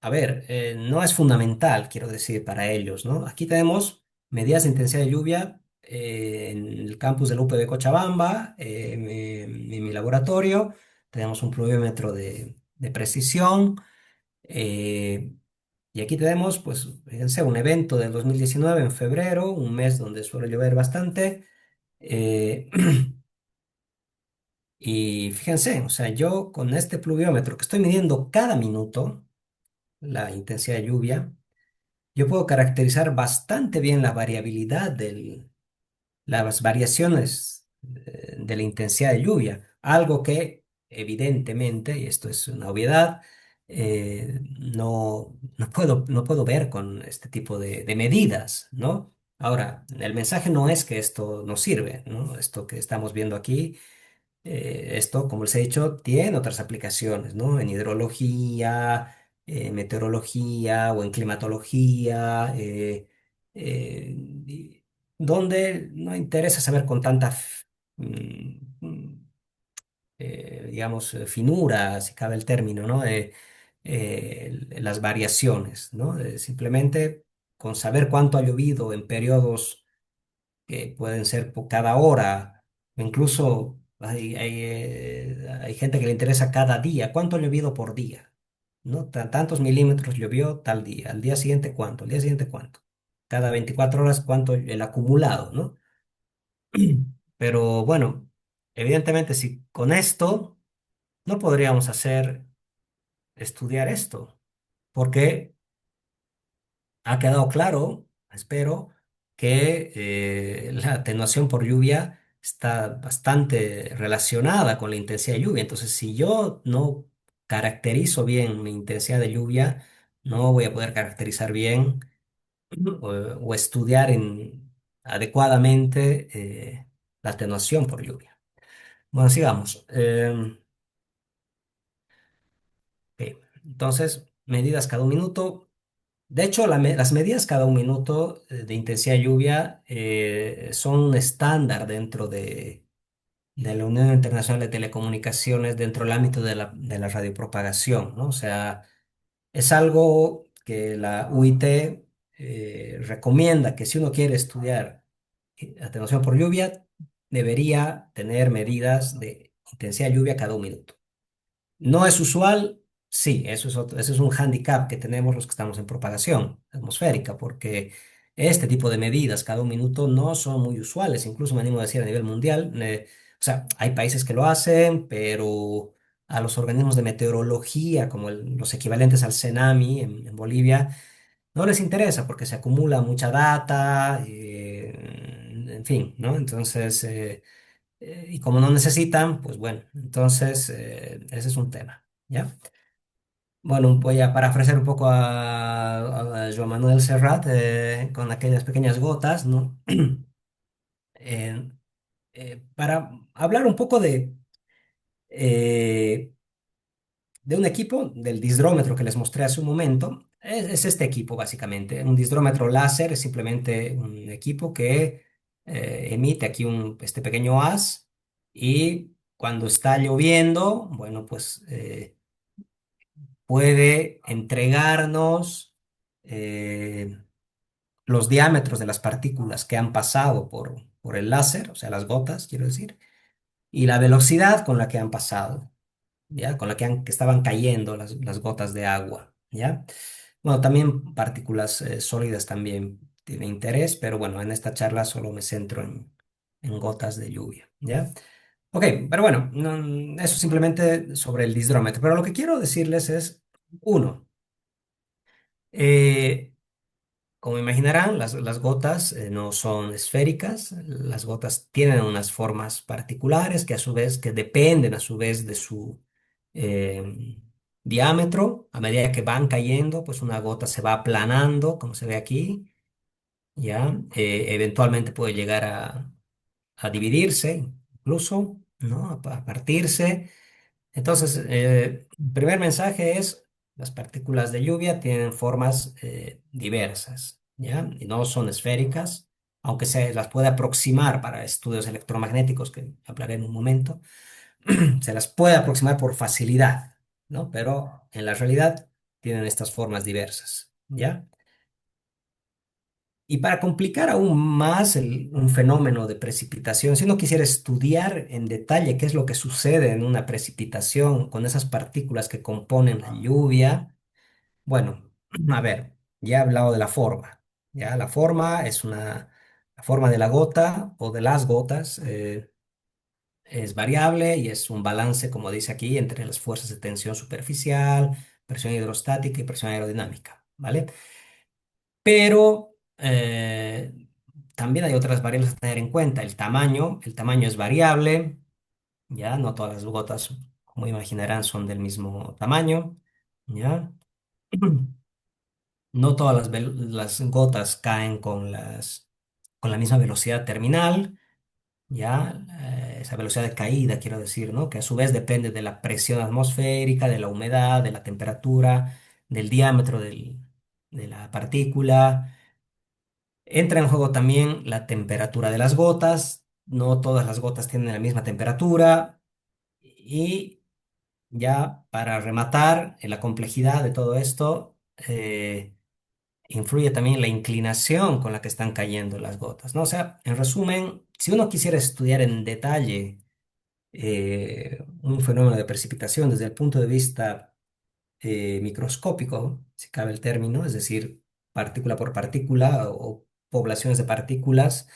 A ver, no es fundamental, quiero decir, para ellos, ¿no? Aquí tenemos medidas de intensidad de lluvia en el campus del UPB Cochabamba, en mi laboratorio. Tenemos un pluviómetro de precisión. eh, y aquí tenemos, pues, fíjense, un evento del 2019 en febrero, un mes donde suele llover bastante. eh, Y fíjense, o sea, yo con este pluviómetro que estoy midiendo cada minuto la intensidad de lluvia, yo puedo caracterizar bastante bien la variabilidad las variaciones de la intensidad de lluvia, algo que evidentemente, y esto es una obviedad, no puedo ver con este tipo de medidas, ¿no? Ahora, el mensaje no es que esto no sirve, ¿no? Esto que estamos viendo aquí esto, como les he dicho, tiene otras aplicaciones, ¿no? En hidrología, meteorología o en climatología, donde no interesa saber con tanta, mm, mm, digamos, finura, si cabe el término, ¿no? Las variaciones, ¿no? Simplemente con saber cuánto ha llovido en periodos que pueden ser por cada hora, incluso hay gente que le interesa cada día, cuánto ha llovido por día, ¿no? Tantos milímetros llovió tal día, al día siguiente cuánto, al día siguiente cuánto, cada 24 horas cuánto el acumulado, ¿no? Pero bueno, evidentemente si con esto no podríamos estudiar esto, porque ha quedado claro, espero, que la atenuación por lluvia está bastante relacionada con la intensidad de lluvia. Entonces, si yo no caracterizo bien mi intensidad de lluvia, no voy a poder caracterizar bien o estudiar adecuadamente la atenuación por lluvia. Bueno, sigamos. Ok. Entonces, medidas cada un minuto. De hecho, las medidas cada un minuto de intensidad de lluvia son un estándar dentro de la Unión Internacional de Telecomunicaciones, dentro del ámbito de la radiopropagación, ¿no? O sea, es algo que la UIT recomienda que si uno quiere estudiar atenuación por lluvia, debería tener medidas de intensidad de lluvia cada un minuto. No es usual, sí, eso es un hándicap que tenemos los que estamos en propagación atmosférica, porque este tipo de medidas cada un minuto no son muy usuales, incluso me animo a decir a nivel mundial. O sea, hay países que lo hacen, pero a los organismos de meteorología, como los equivalentes al CENAMI en Bolivia, no les interesa porque se acumula mucha data, en fin, ¿no? Entonces, y como no necesitan, pues bueno, entonces ese es un tema, ¿ya? Bueno, voy a parafrasear un poco a Joan Manuel Serrat con aquellas pequeñas gotas, ¿no? Eh, para hablar un poco eh, de un equipo, del disdrómetro que les mostré hace un momento. Es este equipo, básicamente. Un disdrómetro láser es simplemente un equipo que emite aquí este pequeño haz y cuando está lloviendo, bueno, pues puede entregarnos eh, los diámetros de las partículas que han pasado por el láser, o sea, las gotas, quiero decir, y la velocidad con la que han pasado. ¿Ya? Con la que estaban cayendo las gotas de agua, ¿ya? Bueno, también partículas sólidas también tiene interés, pero bueno, en esta charla solo me centro en gotas de lluvia, ¿ya? Ok, pero bueno, eso simplemente sobre el disdrómetro. Pero lo que quiero decirles es, uno, eh, como imaginarán, las gotas no son esféricas, las gotas tienen unas formas particulares que a su vez, que dependen a su vez de su eh, diámetro. A medida que van cayendo, pues una gota se va aplanando, como se ve aquí, ya. Eventualmente puede llegar a dividirse, incluso, ¿no? A partirse. Entonces, el primer mensaje es, las partículas de lluvia tienen formas diversas, ¿ya? Y no son esféricas, aunque se las puede aproximar para estudios electromagnéticos, que hablaré en un momento. se las puede aproximar por facilidad, ¿no? Pero en la realidad tienen estas formas diversas, ¿ya? Y para complicar aún más un fenómeno de precipitación, si uno quisiera estudiar en detalle qué es lo que sucede en una precipitación con esas partículas que componen la lluvia, bueno, a ver, ya he hablado de la forma, ¿ya? La forma de la gota o de las gotas es variable y es un balance, como dice aquí, entre las fuerzas de tensión superficial, presión hidrostática y presión aerodinámica, ¿vale? Pero también hay otras variables a tener en cuenta. El tamaño es variable, ¿ya? No todas las gotas, como imaginarán, son del mismo tamaño, ¿ya? No todas las gotas caen con la misma velocidad terminal, ¿ya? Esa velocidad de caída, quiero decir, ¿no? Que a su vez depende de la presión atmosférica, de la humedad, de la temperatura, del diámetro de la partícula. Entra en juego también la temperatura de las gotas. No todas las gotas tienen la misma temperatura. Y ya para rematar, en la complejidad de todo esto, influye también la inclinación con la que están cayendo las gotas, ¿no? O sea, en resumen, si uno quisiera estudiar en detalle un fenómeno de precipitación desde el punto de vista microscópico, si cabe el término, es decir, partícula por partícula o poblaciones de partículas,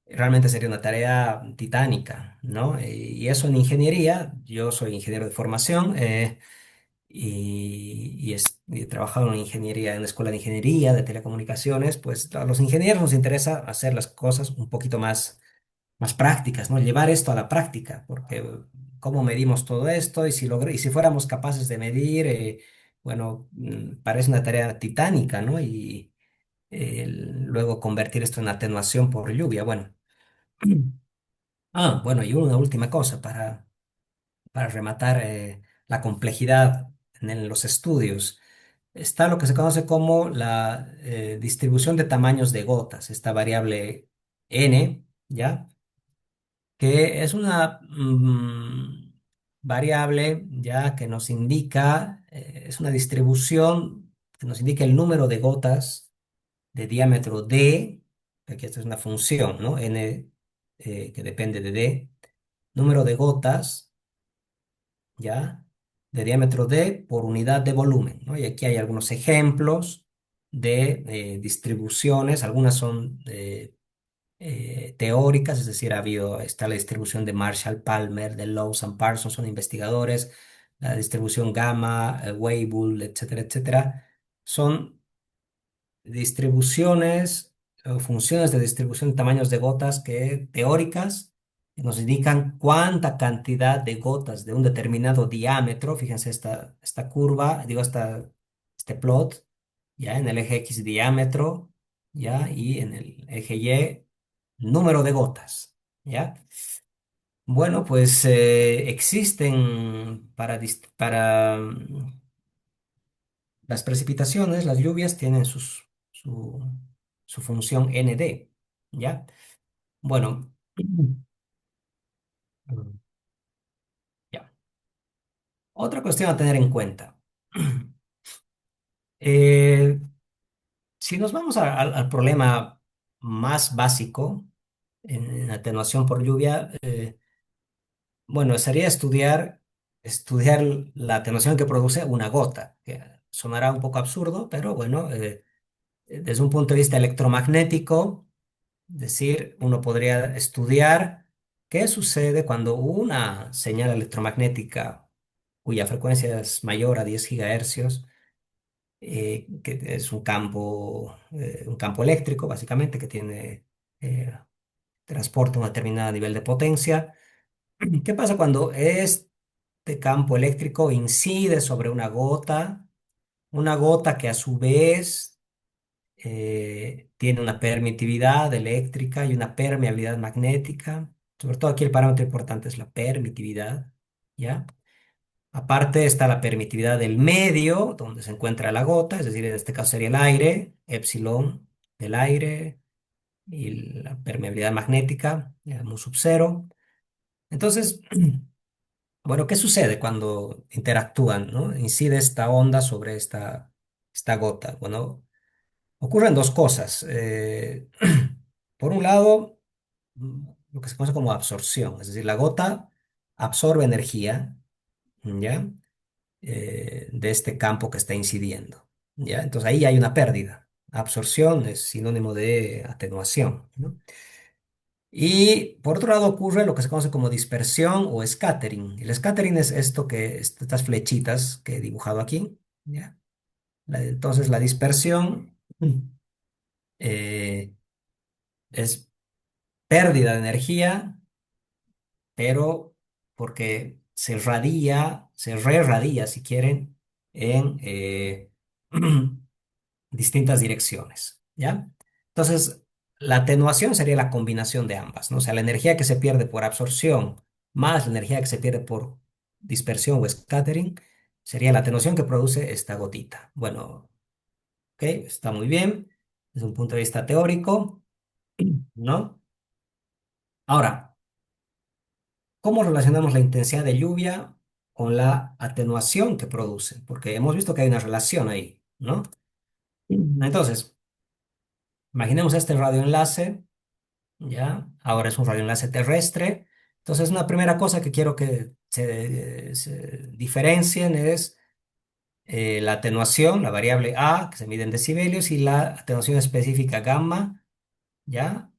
realmente sería una tarea titánica, ¿no? Y eso en ingeniería, yo soy ingeniero de formación y he trabajado en ingeniería, en la escuela de ingeniería de telecomunicaciones, pues a los ingenieros nos interesa hacer las cosas un poquito más prácticas, ¿no? Llevar esto a la práctica, porque cómo medimos todo esto y si fuéramos capaces de medir, bueno, parece una tarea titánica, ¿no? Y luego convertir esto en atenuación por lluvia, bueno. Ah, bueno, y una última cosa para rematar la complejidad en los estudios. Está lo que se conoce como la distribución de tamaños de gotas, esta variable n, ¿ya? Que es una variable ya que nos indica, es una distribución que nos indica el número de gotas de diámetro d, aquí esta es una función, ¿no? N que depende de d, número de gotas, ¿ya? De diámetro d por unidad de volumen, ¿no? Y aquí hay algunos ejemplos de distribuciones, algunas son teóricas, es decir, está la distribución de Marshall-Palmer, de Lawson Parsons, son investigadores, la distribución gamma, Weibull, etcétera, etcétera, son distribuciones o funciones de distribución de tamaños de gotas teóricas que nos indican cuánta cantidad de gotas de un determinado diámetro, fíjense esta curva, digo, este plot, ya en el eje X diámetro, ya, y en el eje Y número de gotas, ¿ya? Bueno, pues existen las precipitaciones, las lluvias tienen su función ND, ¿ya? Bueno, ya. Otra cuestión a tener en cuenta. Eh, si nos vamos al problema más básico en atenuación por lluvia, bueno, sería estudiar la atenuación que produce una gota, que sonará un poco absurdo, pero bueno, desde un punto de vista electromagnético, es decir, uno podría estudiar qué sucede cuando una señal electromagnética cuya frecuencia es mayor a 10 gigahercios, que es un campo eléctrico, básicamente, que eh, transporta un determinado nivel de potencia. ¿Qué pasa cuando este campo eléctrico incide sobre una gota que a su vez tiene una permitividad eléctrica y una permeabilidad magnética? Sobre todo aquí el parámetro importante es la permitividad, ¿ya? Aparte está la permitividad del medio donde se encuentra la gota, es decir, en este caso sería el aire, epsilon del aire y la permeabilidad magnética, digamos sub cero. Entonces, Bueno, ¿qué sucede cuando interactúan, ¿no? Incide esta onda sobre esta gota. Bueno, ocurren dos cosas. Por un lado, lo que se conoce como absorción, es decir, la gota absorbe energía, ¿ya? De este campo que está incidiendo, ¿ya? Entonces ahí hay una pérdida. Absorción es sinónimo de atenuación, ¿no? Y por otro lado ocurre lo que se conoce como dispersión o scattering. El scattering es esto estas flechitas que he dibujado aquí, ¿ya? Entonces la dispersión eh, es pérdida de energía, pero porque se radia, se rerradia, si quieren, en distintas direcciones, ¿ya? Entonces, la atenuación sería la combinación de ambas, ¿no? O sea, la energía que se pierde por absorción más la energía que se pierde por dispersión o scattering sería la atenuación que produce esta gotita. Bueno, ok, está muy bien desde un punto de vista teórico, ¿no? Ahora, ¿cómo relacionamos la intensidad de lluvia con la atenuación que produce? Porque hemos visto que hay una relación ahí, ¿no? Entonces, imaginemos este radioenlace. ¿Ya? Ahora es un radioenlace terrestre. Entonces, una primera cosa que quiero que se diferencien es la atenuación, la variable A, que se mide en decibelios, y la atenuación específica gamma, ¿ya?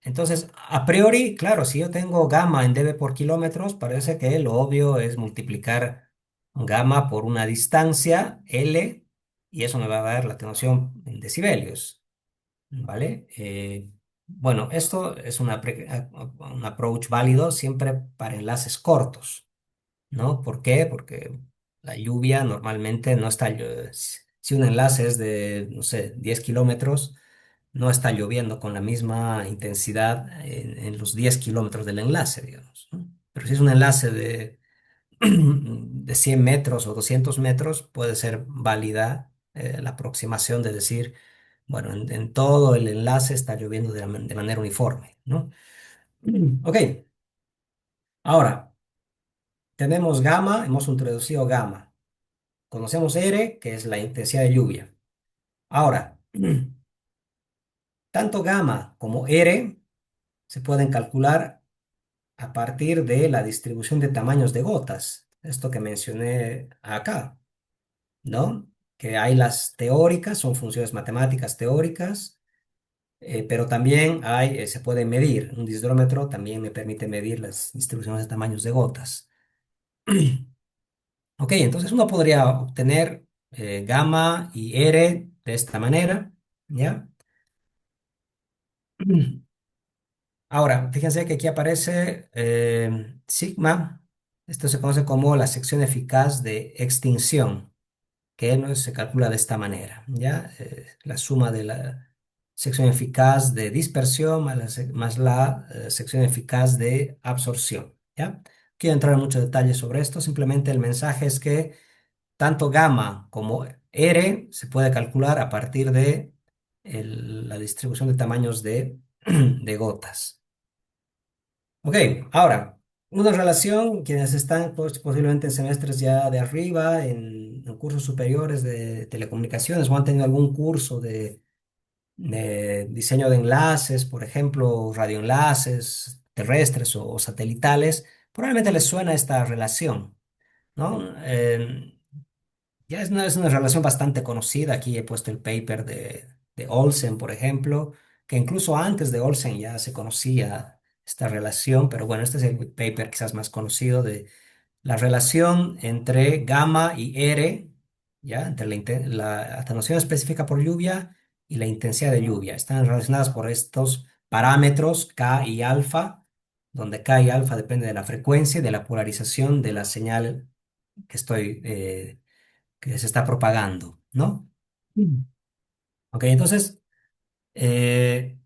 Entonces, a priori, claro, si yo tengo gamma en dB por kilómetros, parece que lo obvio es multiplicar gamma por una distancia, L, y eso me va a dar la atenuación en decibelios. ¿Vale? Bueno, esto es un approach válido siempre para enlaces cortos, ¿no? ¿Por qué? Porque la lluvia normalmente no está, si un enlace es de, no sé, 10 kilómetros, no está lloviendo con la misma intensidad en los 10 kilómetros del enlace, digamos, ¿no? Pero si es un enlace de 100 metros o 200 metros, puede ser válida la aproximación de decir, bueno, en todo el enlace está lloviendo de manera uniforme, ¿no? Ok, ahora tenemos gamma, hemos introducido gamma. Conocemos R, que es la intensidad de lluvia. Ahora, tanto gamma como R se pueden calcular a partir de la distribución de tamaños de gotas, esto que mencioné acá. ¿No? Que hay las teóricas, son funciones matemáticas teóricas, pero también hay, se puede medir. Un disdrómetro también me permite medir las distribuciones de tamaños de gotas. Ok, entonces uno podría obtener gamma y R de esta manera, ¿ya? Ahora, fíjense que aquí aparece sigma. Esto se conoce como la sección eficaz de extinción, que no se calcula de esta manera, ¿ya? La suma de la sección eficaz de dispersión más la sección eficaz de absorción, ¿ya? Quiero entrar en muchos detalles sobre esto, simplemente el mensaje es que tanto gamma como R se puede calcular a partir de la distribución de tamaños de gotas. Ok, ahora, una relación, quienes están posiblemente en semestres ya de arriba, en cursos superiores de telecomunicaciones o han tenido algún curso de diseño de enlaces, por ejemplo, radioenlaces terrestres o satelitales, probablemente les suena esta relación, ¿no? Ya es una relación bastante conocida. Aquí he puesto el paper de Olsen, por ejemplo, que incluso antes de Olsen ya se conocía esta relación, pero bueno, este es el paper quizás más conocido de la relación entre gamma y R, ¿ya? Entre la atenuación específica por lluvia y la intensidad de lluvia. Están relacionadas por estos parámetros K y alfa, donde K y alfa depende de la frecuencia y de la polarización de la señal que se está propagando, ¿no? Mm. Ok, entonces, eh,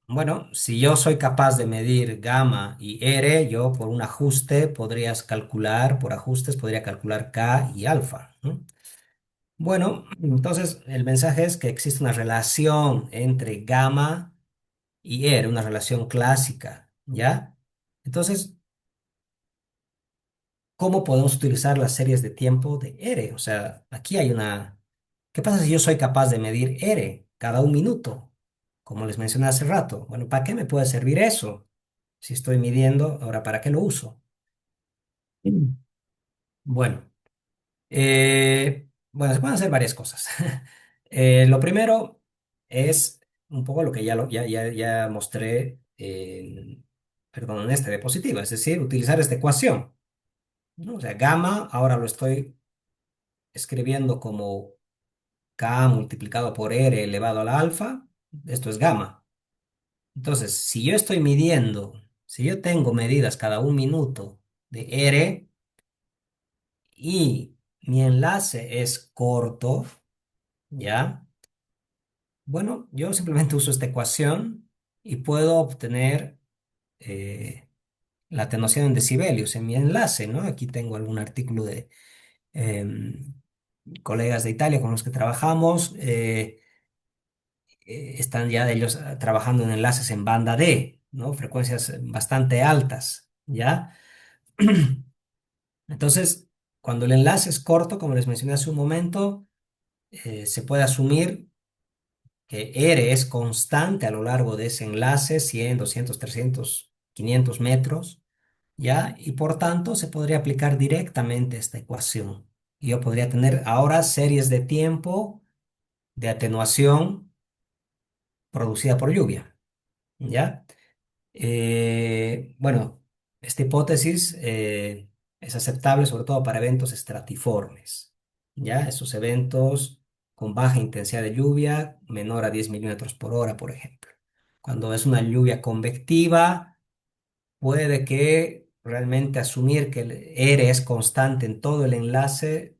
bueno, si yo soy capaz de medir gamma y R, yo por un ajuste por ajustes podría calcular K y alfa, ¿no? Bueno, entonces el mensaje es que existe una relación entre gamma y R, una relación clásica, ¿ya? Entonces, ¿cómo podemos utilizar las series de tiempo de R? O sea, aquí hay una... ¿Qué pasa si yo soy capaz de medir R cada un minuto? Como les mencioné hace rato. Bueno, ¿para qué me puede servir eso? Si estoy midiendo, ahora, ¿para qué lo uso? Mm. Bueno, bueno, se pueden hacer varias cosas. Lo primero es un poco lo que ya mostré perdón, en esta diapositiva, es decir, utilizar esta ecuación, ¿no? O sea, gamma, ahora lo estoy escribiendo como K multiplicado por R elevado a la alfa, esto es gamma. Entonces, si yo tengo medidas cada un minuto de R y mi enlace es corto, ¿ya? Bueno, yo simplemente uso esta ecuación y puedo obtener eh, la atenuación en decibelios en mi enlace, ¿no? Aquí tengo algún artículo de em, colegas de Italia con los que trabajamos. Están ya ellos trabajando en enlaces en banda D, ¿no? Frecuencias bastante altas, ¿ya? Entonces, cuando el enlace es corto, como les mencioné hace un momento, se puede asumir que R es constante a lo largo de ese enlace, 100, 200, 300, 500 metros, ¿ya? Y por tanto, se podría aplicar directamente esta ecuación. Y yo podría tener ahora series de tiempo de atenuación producida por lluvia, ¿ya? Bueno, esta hipótesis es aceptable sobre todo para eventos estratiformes, ¿ya? Esos eventos con baja intensidad de lluvia, menor a 10 milímetros por hora, por ejemplo. Cuando es una lluvia convectiva, puede que realmente asumir que el R es constante en todo el enlace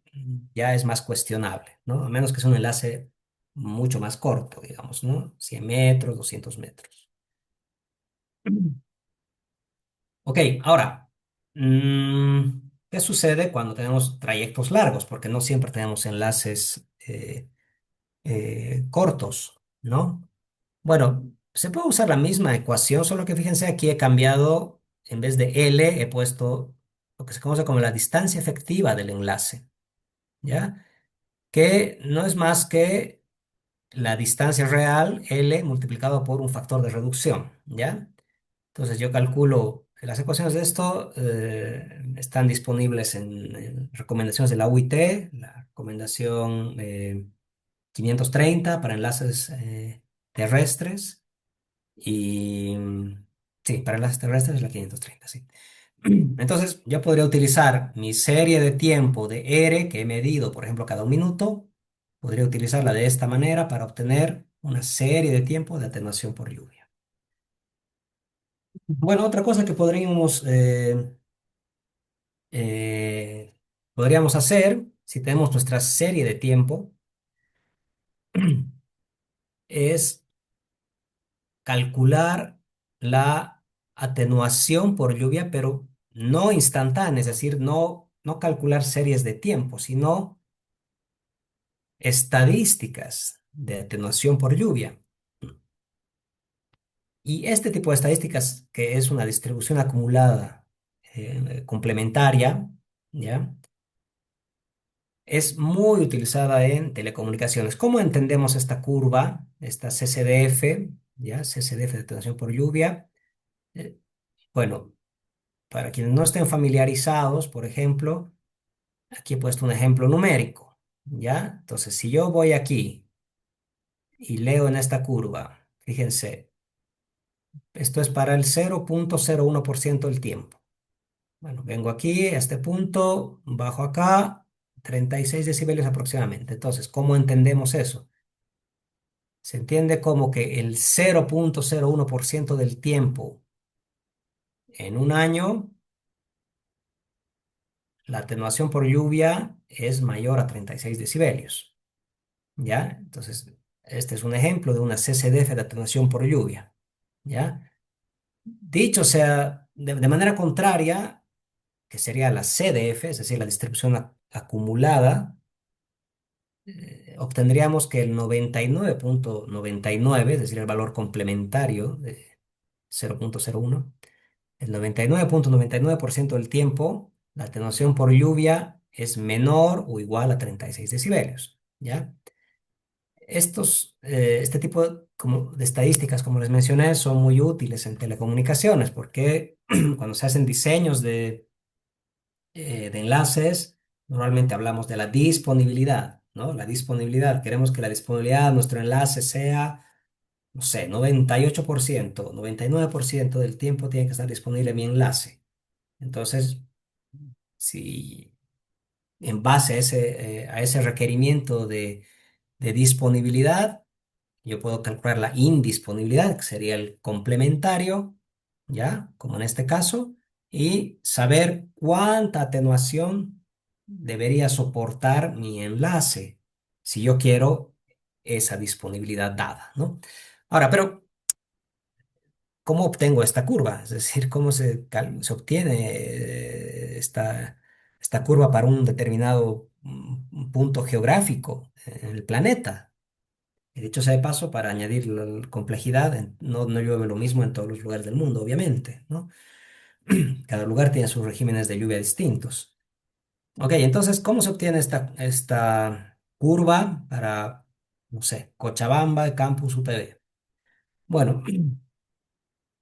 ya es más cuestionable, ¿no? A menos que sea un enlace mucho más corto, digamos, ¿no? 100 metros, 200 metros. Ok, ahora, ¿qué sucede cuando tenemos trayectos largos? Porque no siempre tenemos enlaces cortos, ¿no? Bueno, se puede usar la misma ecuación, solo que fíjense aquí he cambiado, en vez de L, he puesto lo que se conoce como la distancia efectiva del enlace, ¿ya? Que no es más que la distancia real, L, multiplicado por un factor de reducción, ¿ya? Entonces yo calculo, las ecuaciones de esto están disponibles en recomendaciones de la UIT, la recomendación 530 para enlaces terrestres y sí, para enlaces terrestres es la 530, sí. Entonces yo podría utilizar mi serie de tiempo de R que he medido, por ejemplo, cada un minuto, podría utilizarla de esta manera para obtener una serie de tiempo de atenuación por lluvia. Bueno, otra cosa que eh, podríamos hacer, si tenemos nuestra serie de tiempo, es calcular la atenuación por lluvia, pero no instantánea, es decir, no calcular series de tiempo, sino estadísticas de atenuación por lluvia. Y este tipo de estadísticas, que es una distribución acumulada complementaria, ¿ya? Es muy utilizada en telecomunicaciones. ¿Cómo entendemos esta curva, esta CCDF, ya? CCDF de atenuación por lluvia. Eh, bueno, para quienes no estén familiarizados, por ejemplo, aquí he puesto un ejemplo numérico, ¿ya? Entonces, si yo voy aquí y leo en esta curva, fíjense, esto es para el 0,01% del tiempo. Bueno, vengo aquí a este punto, bajo acá, 36 decibelios aproximadamente. Entonces, ¿cómo entendemos eso? Se entiende como que el 0,01% del tiempo en un año, la atenuación por lluvia es mayor a 36 decibelios. ¿Ya? Entonces, este es un ejemplo de una CCDF de atenuación por lluvia. ¿Ya? Dicho sea, de manera contraria, que sería la CDF, es decir, la distribución acumulada, obtendríamos que el 99,99, es decir, el valor complementario de 0,01, el 99,99% del tiempo la atenuación por lluvia es menor o igual a 36 decibelios, ¿ya? Este tipo como de estadísticas, como les mencioné, son muy útiles en telecomunicaciones porque cuando se hacen diseños de enlaces, normalmente hablamos de la disponibilidad, ¿no? La disponibilidad, queremos que la disponibilidad de nuestro enlace sea, no sé, 98%, 99% del tiempo tiene que estar disponible mi enlace. Entonces, si en base a ese requerimiento de disponibilidad, yo puedo calcular la indisponibilidad, que sería el complementario, ¿ya? Como en este caso, y saber cuánta atenuación debería soportar mi enlace si yo quiero esa disponibilidad dada, ¿no? Ahora, pero ¿cómo obtengo esta curva? Es decir, ¿cómo se obtiene esta curva para un determinado punto geográfico en el planeta? Y dicho sea de paso, para añadir la complejidad, no llueve lo mismo en todos los lugares del mundo, obviamente, ¿no? Cada lugar tiene sus regímenes de lluvia distintos. Ok, entonces, ¿cómo se obtiene esta curva para, no sé, Cochabamba, Campus UPB? Bueno,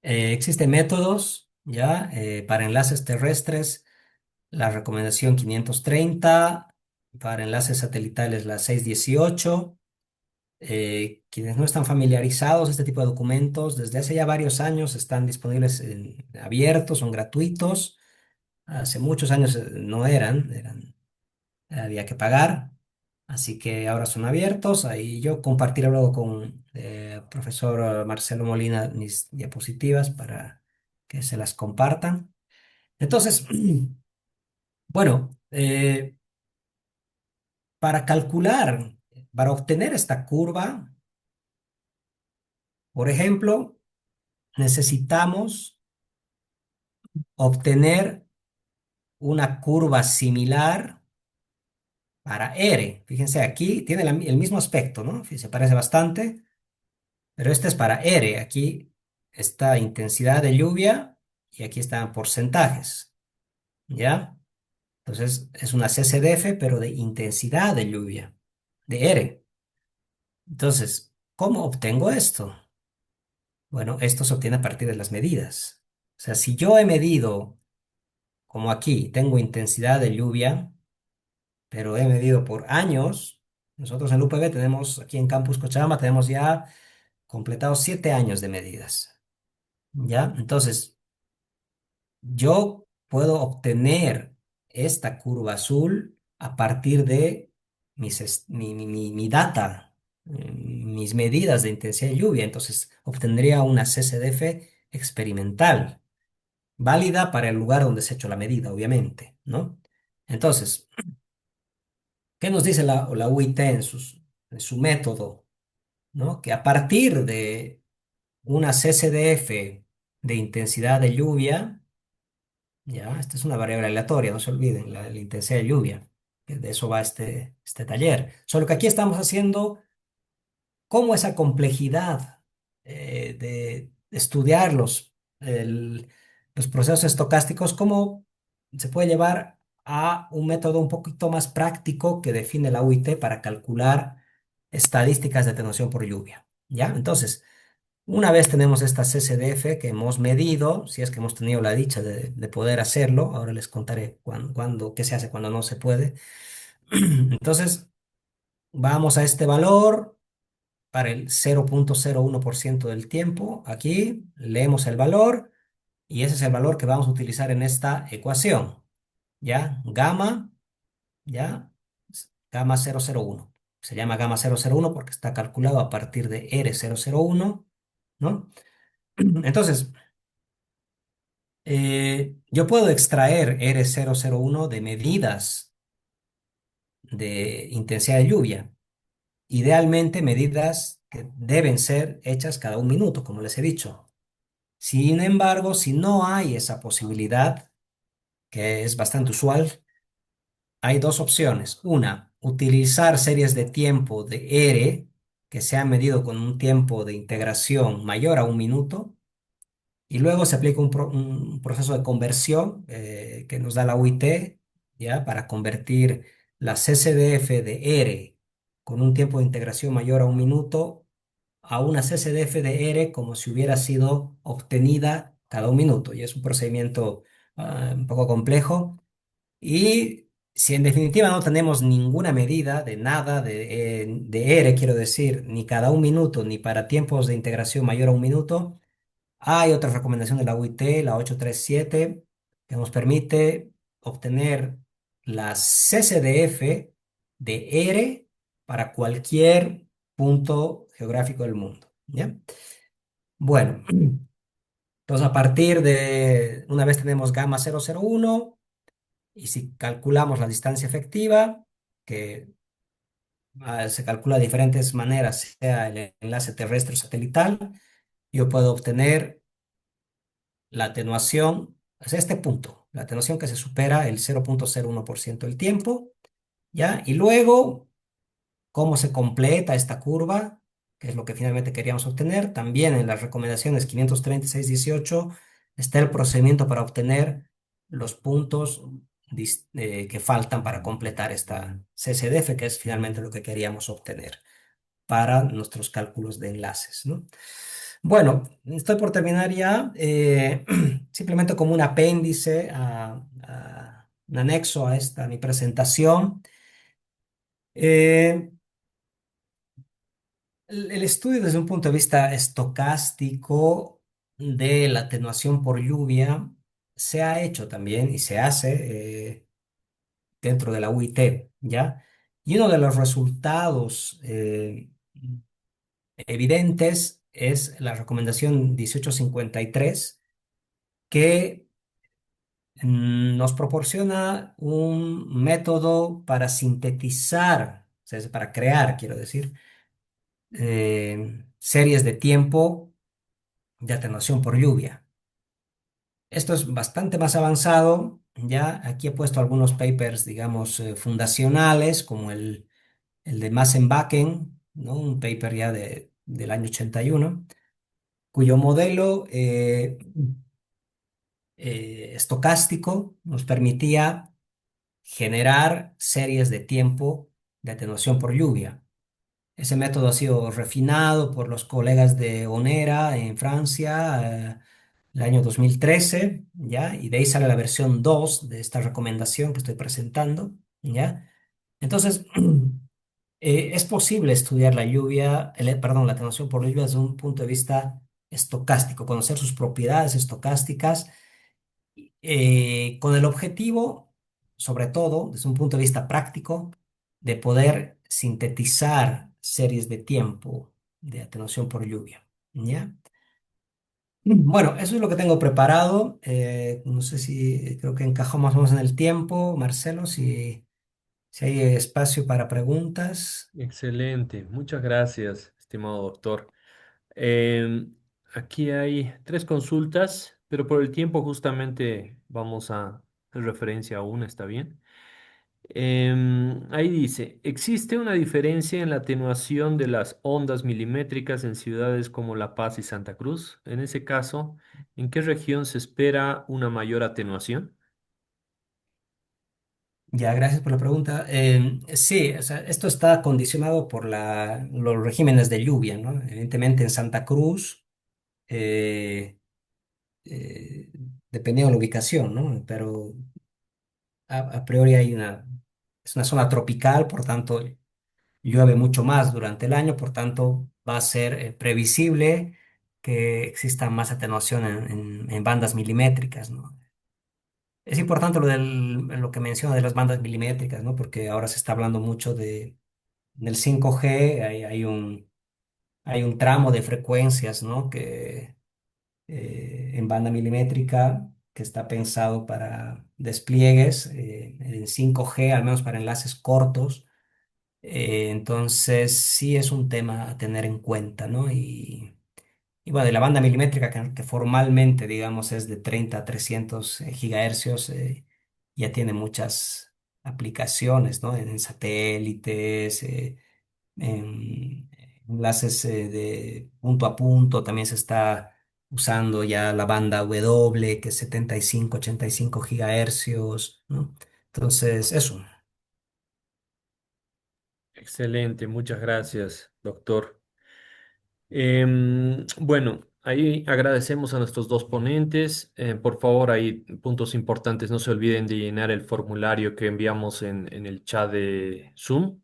existen métodos, ¿ya? Para enlaces terrestres, la recomendación 530, para enlaces satelitales la 618. Quienes no están familiarizados, este tipo de documentos desde hace ya varios años están disponibles abiertos, son gratuitos. Hace muchos años no había que pagar, así que ahora son abiertos. Ahí yo compartiré luego con el profesor Marcelo Molina mis diapositivas para que se las compartan. Entonces, bueno, para calcular, para obtener esta curva, por ejemplo, necesitamos obtener una curva similar para R. Fíjense, aquí tiene el mismo aspecto, ¿no? Se parece bastante, pero este es para R. Aquí está intensidad de lluvia y aquí están porcentajes, ¿ya? Entonces es una CCDF, pero de intensidad de lluvia, de R. Entonces, ¿cómo obtengo esto? Bueno, esto se obtiene a partir de las medidas. O sea, si yo he medido, como aquí, tengo intensidad de lluvia, pero he medido por años. Nosotros en el UPB tenemos, aquí en Campus Cochabamba, tenemos ya completados 7 años de medidas, ¿ya? Entonces, yo puedo obtener esta curva azul a partir de mi data, mis medidas de intensidad de lluvia. Entonces, obtendría una CCDF experimental, válida para el lugar donde se ha hecho la medida, obviamente, ¿no? Entonces, ¿qué nos dice la UIT en su método? ¿No? Que a partir de una CCDF de intensidad de lluvia, ya, esta es una variable aleatoria, no se olviden, la intensidad de lluvia, que de eso va este taller. Solo que aquí estamos haciendo cómo esa complejidad de estudiar los procesos estocásticos, cómo se puede llevar a un método un poquito más práctico que define la UIT para calcular estadísticas de atenuación por lluvia. ¿Ya? Entonces, una vez tenemos esta CCDF que hemos medido, si es que hemos tenido la dicha de poder hacerlo, ahora les contaré qué se hace cuando no se puede. Entonces, vamos a este valor para el 0,01% del tiempo. Aquí leemos el valor y ese es el valor que vamos a utilizar en esta ecuación. ¿Ya? ¿Ya? Gamma 001. Se llama gamma 001 porque está calculado a partir de R001, ¿no? Entonces, yo puedo extraer R001 de medidas de intensidad de lluvia. Idealmente, medidas que deben ser hechas cada un minuto, como les he dicho. Sin embargo, si no hay esa posibilidad, que es bastante usual, hay dos opciones. Una, utilizar series de tiempo de R que se han medido con un tiempo de integración mayor a un minuto. y luego se aplica un proceso de conversión que nos da la UIT, ¿ya? Para convertir la CCDF de R con un tiempo de integración mayor a 1 minuto a una CCDF de R como si hubiera sido obtenida cada 1 minuto. Y es un procedimiento un poco complejo. Y si en definitiva no tenemos ninguna medida de nada de R, quiero decir, ni cada 1 minuto, ni para tiempos de integración mayor a 1 minuto, hay otra recomendación de la UIT, la 837, que nos permite obtener la CCDF de R para cualquier punto geográfico del mundo. ¿Ya? Bueno, entonces a partir de, una vez tenemos gamma 001, y si calculamos la distancia efectiva, que se calcula de diferentes maneras, sea el enlace terrestre o satelital, yo puedo obtener la atenuación, es este punto, la atenuación que se supera el 0,01% del tiempo, ¿ya? Y luego, cómo se completa esta curva, que es lo que finalmente queríamos obtener. También en las recomendaciones 536-18 está el procedimiento para obtener los puntos que faltan para completar esta CCDF, que es finalmente lo que queríamos obtener para nuestros cálculos de enlaces, ¿no? Bueno, estoy por terminar ya. Simplemente como un apéndice, un anexo a esta mi presentación. Eh, el estudio desde un punto de vista estocástico de la atenuación por lluvia se ha hecho también y se hace dentro de la UIT, ¿ya? Y uno de los resultados evidentes es la recomendación 1853 que nos proporciona un método para sintetizar, o sea, para crear, quiero decir, series de tiempo de atenuación por lluvia. Esto es bastante más avanzado. Ya aquí he puesto algunos papers, digamos, fundacionales, como el de Massenbacken, ¿no? Un paper ya del año 81, cuyo modelo estocástico nos permitía generar series de tiempo de atenuación por lluvia. Ese método ha sido refinado por los colegas de Onera en Francia, el año 2013, ¿ya? Y de ahí sale la versión 2 de esta recomendación que estoy presentando, ¿ya? Entonces, es posible estudiar la lluvia, perdón, la atenuación por lluvia desde un punto de vista estocástico, conocer sus propiedades estocásticas, con el objetivo, sobre todo, desde un punto de vista práctico, de poder sintetizar series de tiempo de atenuación por lluvia. ¿Ya? Bueno, eso es lo que tengo preparado. No sé si creo que encajó más o menos en el tiempo, Marcelo, si hay espacio para preguntas. Excelente, muchas gracias, estimado doctor. Em, Aquí hay tres consultas, pero por el tiempo justamente vamos a hacer referencia a una, ¿está bien? Ahí dice, ¿existe una diferencia en la atenuación de las ondas milimétricas en ciudades como La Paz y Santa Cruz? En ese caso, ¿en qué región se espera una mayor atenuación? Ya, gracias por la pregunta. Sí, o sea, esto está condicionado por los regímenes de lluvia, ¿no? Evidentemente en Santa Cruz, eh, eh, dependiendo de la ubicación, ¿no? Pero a priori es una zona tropical, por tanto llueve mucho más durante el año, por tanto va a ser previsible que exista más atenuación en bandas milimétricas, ¿no? Es importante lo que menciona de las bandas milimétricas, ¿no? Porque ahora se está hablando mucho del 5G, hay un tramo de frecuencias, ¿no? Que en banda milimétrica que está pensado para despliegues en 5G, al menos para enlaces cortos. Entonces, sí es un tema a tener en cuenta, ¿no? Y bueno, de la banda milimétrica que formalmente, digamos, es de 30 a 300 gigahercios, ya tiene muchas aplicaciones, ¿no? En satélites, en enlaces de punto a punto, también se está usando ya la banda W, que es 75, 85 gigahercios, ¿no? Entonces, eso. Excelente, muchas gracias, doctor. Bueno, ahí agradecemos a nuestros dos ponentes. Por favor, hay puntos importantes. No se olviden de llenar el formulario que enviamos en el chat de Zoom.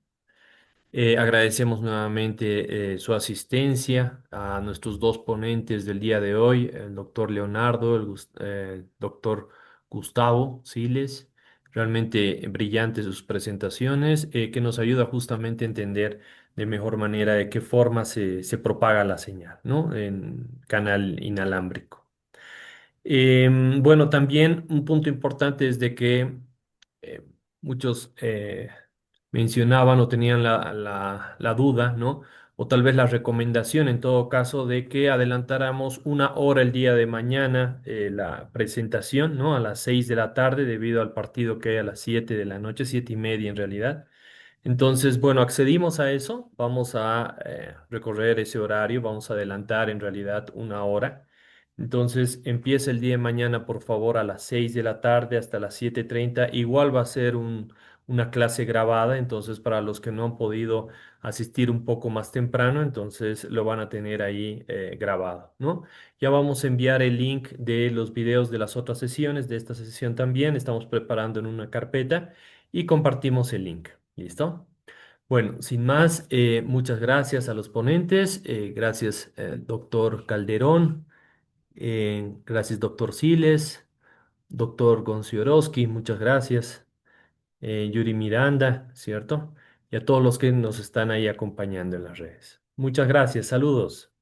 Agradecemos nuevamente su asistencia a nuestros dos ponentes del día de hoy, el doctor Leonardo, el doctor Gustavo Siles. Realmente brillantes sus presentaciones, que nos ayuda justamente a entender de mejor manera de qué forma se propaga la señal, ¿no? En canal inalámbrico. Bueno, también un punto importante es de que eh, muchos mencionaban o tenían la duda, ¿no? O tal vez la recomendación en todo caso de que adelantáramos una hora el día de mañana la presentación, ¿no? A las 6 de la tarde debido al partido que hay a las 7 de la noche, 7:30 en realidad. Entonces, bueno, accedimos a eso, vamos a recorrer ese horario, vamos a adelantar en realidad una hora. Entonces, empieza el día de mañana, por favor, a las 6 de la tarde hasta las 7:30. Igual va a ser una clase grabada, entonces para los que no han podido asistir un poco más temprano, entonces lo van a tener ahí grabado, ¿no? Ya vamos a enviar el link de los videos de las otras sesiones, de esta sesión también, estamos preparando en una carpeta y compartimos el link. ¿Listo? Bueno, sin más, muchas gracias a los ponentes, gracias, doctor Calderón, gracias, doctor Siles, doctor Gonciorowski, muchas gracias, Yuri Miranda, ¿cierto? Y a todos los que nos están ahí acompañando en las redes. Muchas gracias, saludos.